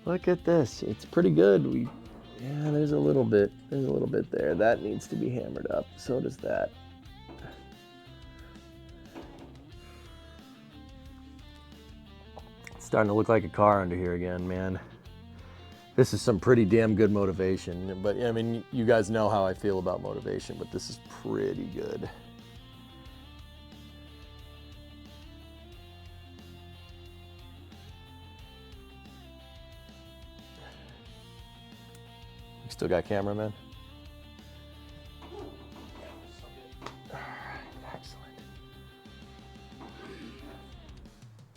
Look at this. It's pretty good. Yeah, there's a little bit there. That needs to be hammered up. So does that. It's starting to look like a car under here again, man. This is some pretty damn good motivation. But I mean, you guys know how I feel about motivation, but this is pretty good. Still got cameraman? Excellent.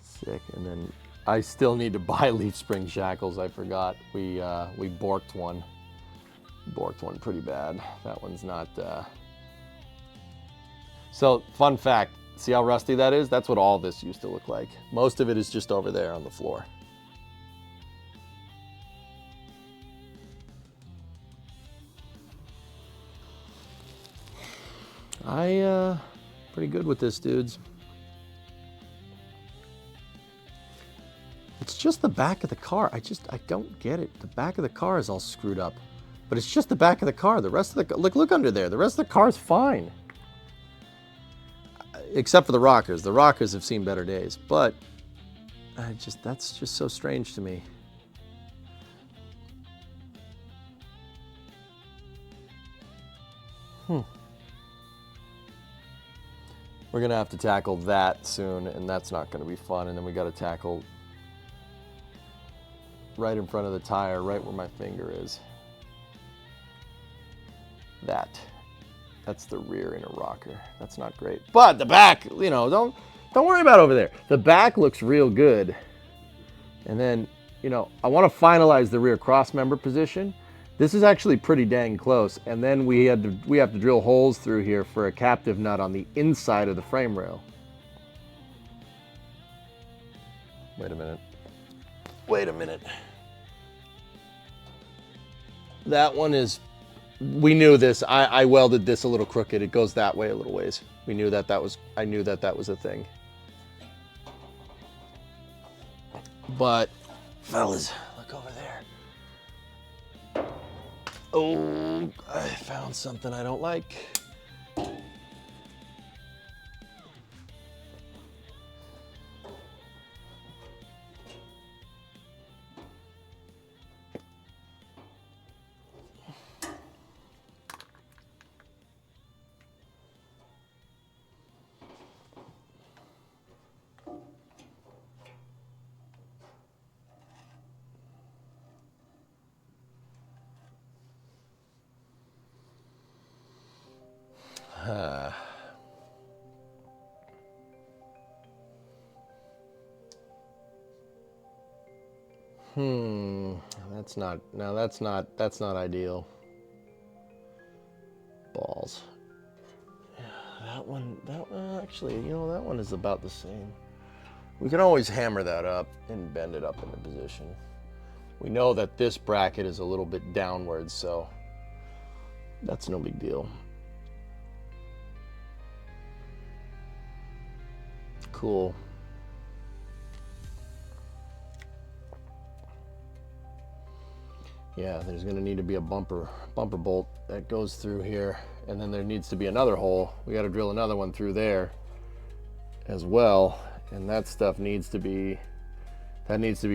Sick. And then I still need to buy leaf spring shackles. I forgot. We borked one. Borked one pretty bad. That one's not. So fun fact. See how rusty that is? That's what all this used to look like. Most of it is just over there on the floor. Pretty good with this, dudes. It's just the back of the car. I don't get it. The back of the car is all screwed up. But it's just the back of the car. The rest of the, look under there. The rest of the car is fine. Except for the rockers. The rockers have seen better days. But that's just so strange to me. We're gonna have to tackle that soon, and that's not gonna be fun. And then we gotta tackle right in front of the tire, right where my finger is. That's the rear inner rocker. That's not great. But the back, you know, don't worry about over there. The back looks real good. And then, you know, I want to finalize the rear cross member position. This is actually pretty dang close, and then we have to drill holes through here for a captive nut on the inside of the frame rail. Wait a minute. That one is, we knew this. I welded this a little crooked. It goes that way a little ways. We knew that was, I knew that was a thing. But, fellas, look over there. Oh, I found something I don't like. That's not ideal. Balls. Yeah, that one, actually, you know, that one is about the same. We can always hammer that up and bend it up into position. We know that this bracket is a little bit downwards, so that's no big deal. Cool. Yeah, there's going to need to be a bumper bolt that goes through here, and then there needs to be another hole. We got to drill another one through there as well, and that stuff needs to be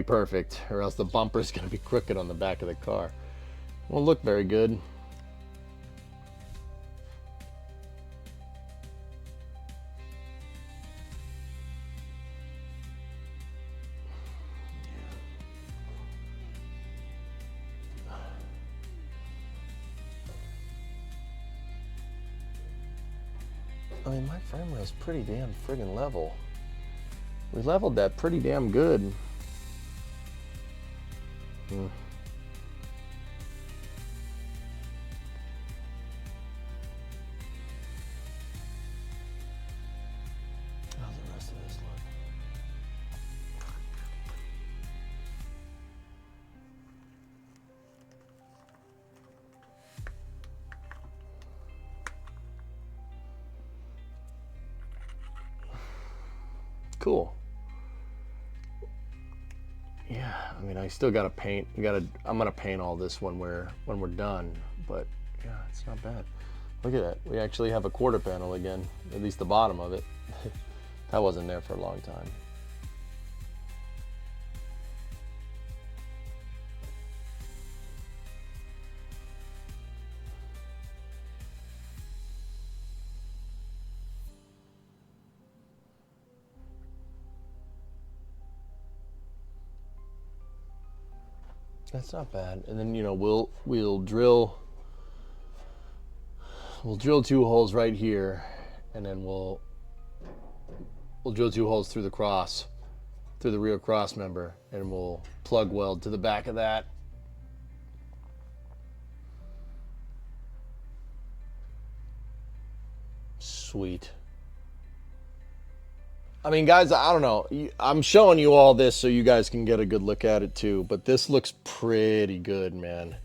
perfect, or else the bumper is going to be crooked on the back of the car. It won't look very good. I mean, my frame rail's pretty damn friggin' level. We leveled that pretty damn good. Hmm. How's the rest of this look? Cool. Yeah, I mean, I still gotta paint. I'm gonna paint all this when we're done. But yeah, it's not bad. Look at that. We actually have a quarter panel again. At least the bottom of it. That wasn't there for a long time. That's not bad. And then, you know, we'll drill 2 holes right here, and then we'll drill 2 holes through the rear cross member, and we'll plug weld to the back of that. Sweet. I mean, guys, I don't know. I'm showing you all this so you guys can get a good look at it too, but this looks pretty good, man.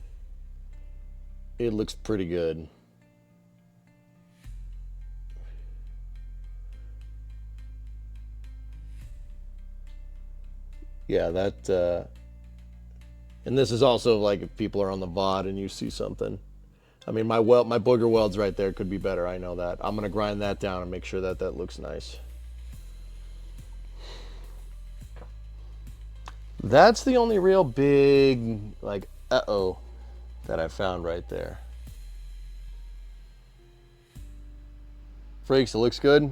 It looks pretty good. Yeah, that, and this is also like if people are on the VOD and you see something. I mean, my booger welds right there could be better. I know that. I'm going to grind that down and make sure that that looks nice. That's the only real big, like, uh-oh, that I found right there. Freaks, it looks good.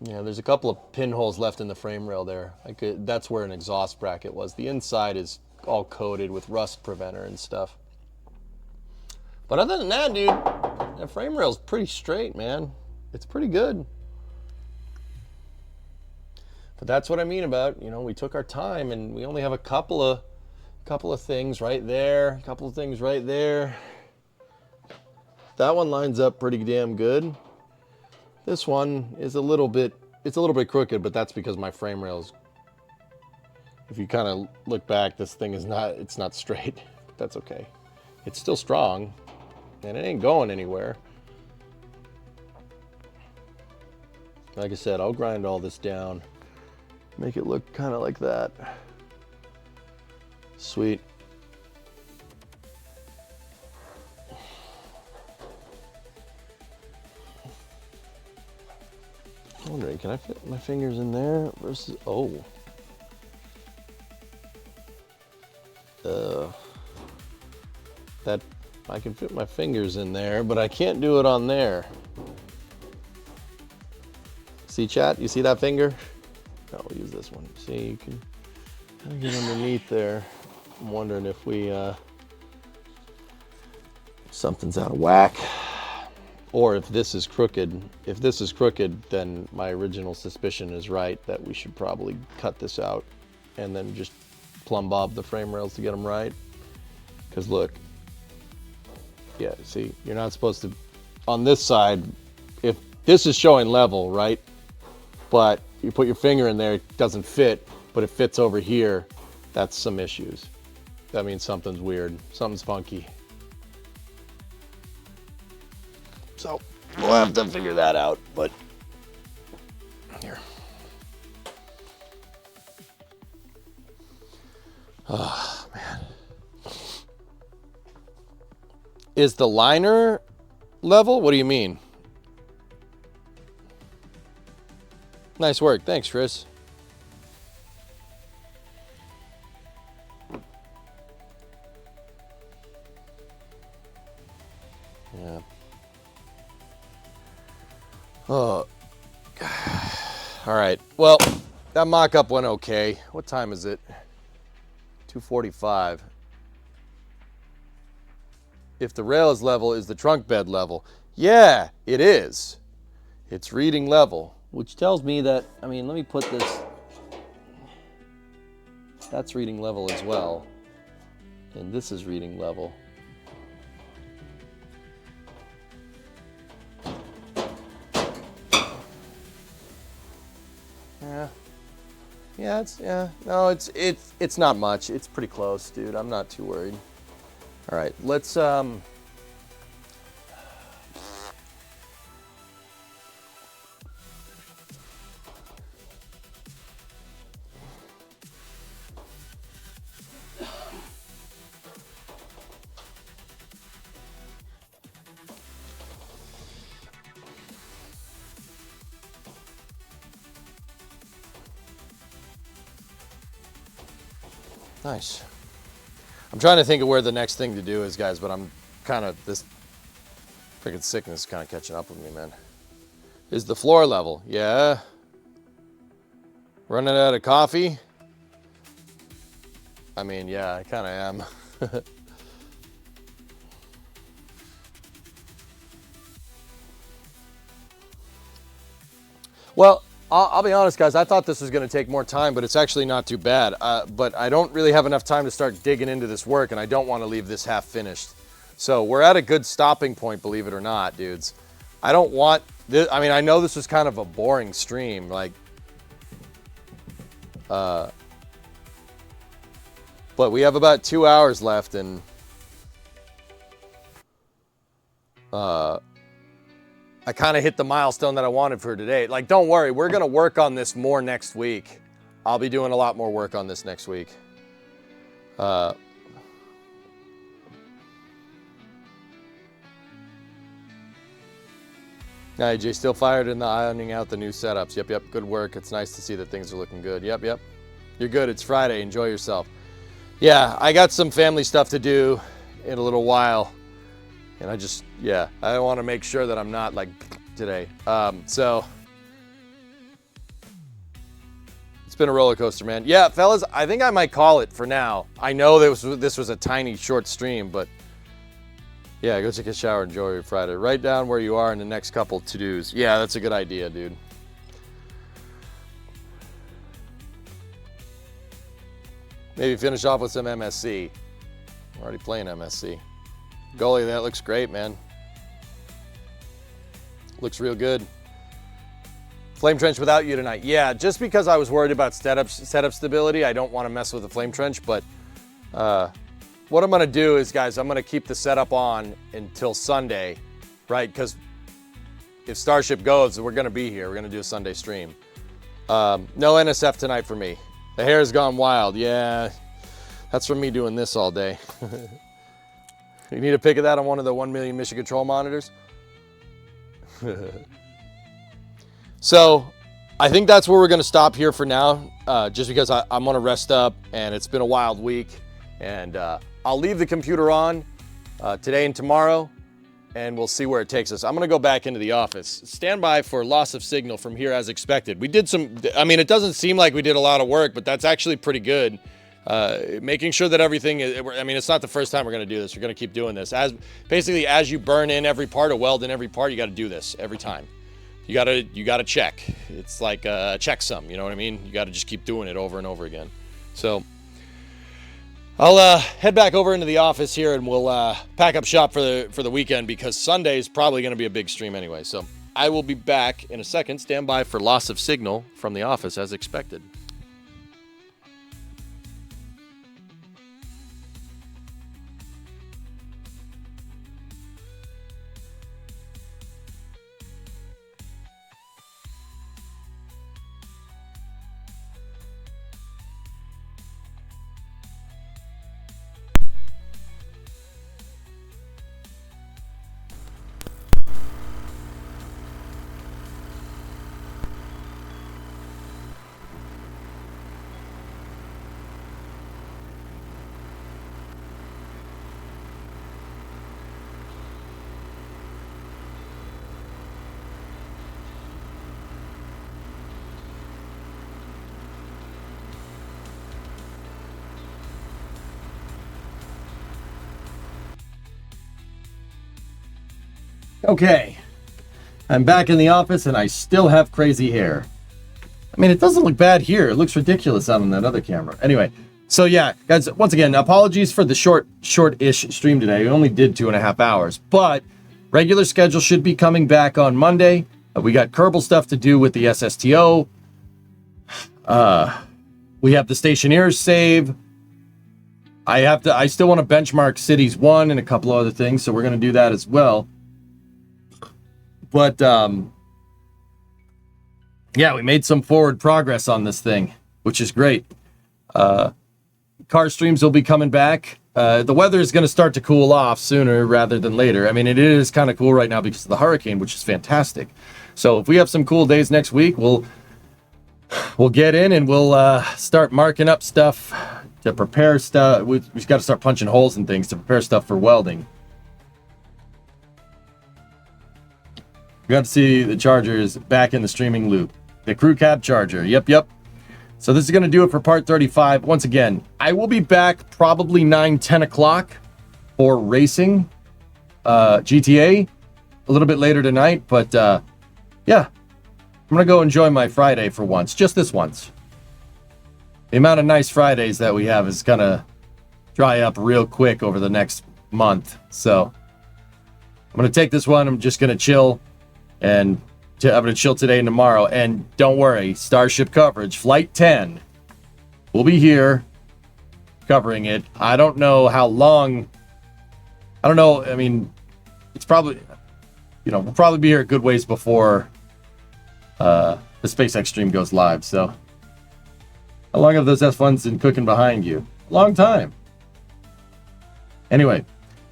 Yeah, there's a couple of pinholes left in the frame rail there. That's where an exhaust bracket was. The inside is all coated with rust preventer and stuff. But other than that, dude, that frame rail's pretty straight, man. It's pretty good. But that's what I mean about, you know, we took our time and we only have a couple of things right there, a couple of things right there. That one lines up pretty damn good. This one is it's a little bit crooked, but that's because my frame rail's, if you kind of look back, this thing is it's not straight, but that's okay. It's still strong and it ain't going anywhere. Like I said, I'll grind all this down. Make it look kind of like that. Sweet. I'm wondering, can I fit my fingers in there versus, oh. That, I can fit my fingers in there, but I can't do it on there. See, chat? You see that finger? No, we'll use this one. See, you can kind of get underneath there. I'm wondering if something's out of whack, or if this is crooked. If this is crooked, then my original suspicion is right, that we should probably cut this out and then just plumb bob the frame rails to get them right. Because look, yeah, see, you're not supposed to, on this side, if this is showing level, right? But you put your finger in there, it doesn't fit, but it fits over here, that's some issues. That means something's weird, something's funky. So we'll have to figure that out, but here. Oh, man. Is the liner level? What do you mean? Nice work. Thanks, Chris. Yeah. Oh. All right. Well, that mock-up went okay. What time is it? 2:45. If the rail is level, is the trunk bed level? Yeah, it is. It's reading level. Which tells me that, I mean, let me put this. That's reading level as well. And this is reading level. No, it's not much. It's pretty close, dude. I'm not too worried. All right, let's nice. I'm trying to think of where the next thing to do is, guys, but I'm kind of, this freaking sickness is kind of catching up with me, man. Is the floor level? Yeah. Running out of coffee? I mean, yeah, I kind of am. Well, I'll be honest, guys. I thought this was going to take more time, but it's actually not too bad. But I don't really have enough time to start digging into this work, and I don't want to leave this half finished. So we're at a good stopping point, believe it or not, dudes. I don't want this. I mean, I know this was kind of a boring stream, like, but we have about 2 hours left, and I kind of hit the milestone that I wanted for today. Like, don't worry, we're gonna work on this more next week. I'll be doing a lot more work on this next week. AJ still fired in the ironing out the new setups. Yep, good work. It's nice to see that things are looking good. Yep. You're good. It's Friday. Enjoy yourself. Yeah, I got some family stuff to do in a little while. And I want to make sure that I'm not like today. So it's been a roller coaster, man. Yeah, fellas, I think I might call it for now. I know this was a tiny short stream, but yeah, go take a shower, enjoy your Friday. Write down where you are in the next couple to-dos. Yeah, that's a good idea, dude. Maybe finish off with some MSC. I'm already playing MSC. Goalie, that looks great, man. Looks real good. Flame trench without you tonight. Yeah, just because I was worried about setup stability, I don't want to mess with the flame trench, but what I'm gonna do is, guys, I'm gonna keep the setup on until Sunday, right? Because if Starship goes, we're gonna be here. We're gonna do a Sunday stream. No NSF tonight for me. The hair's gone wild. Yeah, that's from me doing this all day. You need a pic of that on one of the 1 million mission control monitors? So I think that's where we're gonna stop here for now, just because I'm gonna rest up and it's been a wild week. And I'll leave the computer on today and tomorrow, and we'll see where it takes us. I'm gonna go back into the office. Stand by for loss of signal from here as expected. We did some, I mean, it doesn't seem like we did a lot of work, but that's actually pretty good. Making sure that everything is, I mean, it's not the first time we're gonna do this. We're gonna keep doing this. Basically, as you burn in every part or weld in every part, you gotta do this every time. You gotta check. It's like a checksum, you know what I mean? You gotta just keep doing it over and over again. So I'll head back over into the office here, and we'll pack up shop for the weekend, because Sunday is probably going to be a big stream anyway. So I will be back in a second. Stand by for loss of signal from the office as expected. Okay. I'm back in the office and I still have crazy hair. I mean, it doesn't look bad here. It looks ridiculous out on that other camera. Anyway, so yeah, guys, once again, apologies for the short-ish stream today. We only did 2.5 hours, but regular schedule should be coming back on Monday. We got Kerbal stuff to do with the SSTO. We have the Stationeers save. I still want to benchmark Cities 1 and a couple other things, so we're going to do that as well. But, yeah, we made some forward progress on this thing, which is great. Car streams will be coming back. The weather is going to start to cool off sooner rather than later. I mean, it is kind of cool right now because of the hurricane, which is fantastic. So if we have some cool days next week, we'll get in and we'll start marking up stuff to prepare stuff. We've got to start punching holes in things to prepare stuff for welding. We got to see the Chargers back in the streaming loop. The crew cab Charger. Yep. So this is going to do it for part 35. Once again, I will be back probably 9-10 o'clock for racing GTA a little bit later tonight. But yeah, I'm going to go enjoy my Friday for once. Just this once. The amount of nice Fridays that we have is going to dry up real quick over the next month. So I'm going to take this one. I'm just going to chill. And I'm going to chill today and tomorrow. And don't worry, Starship coverage, Flight 10. We'll be here covering it. I don't know how long. I don't know. I mean, it's probably, we'll probably be here a good ways before the SpaceX stream goes live. So how long have those F1s been cooking behind you? A long time. Anyway,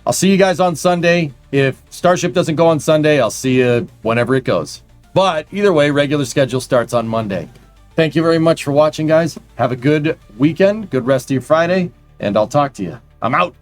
I'll see you guys on Sunday. If Starship doesn't go on Sunday, I'll see you whenever it goes. But either way, regular schedule starts on Monday. Thank you very much for watching, guys. Have a good weekend, good rest of your Friday, and I'll talk to you. I'm out.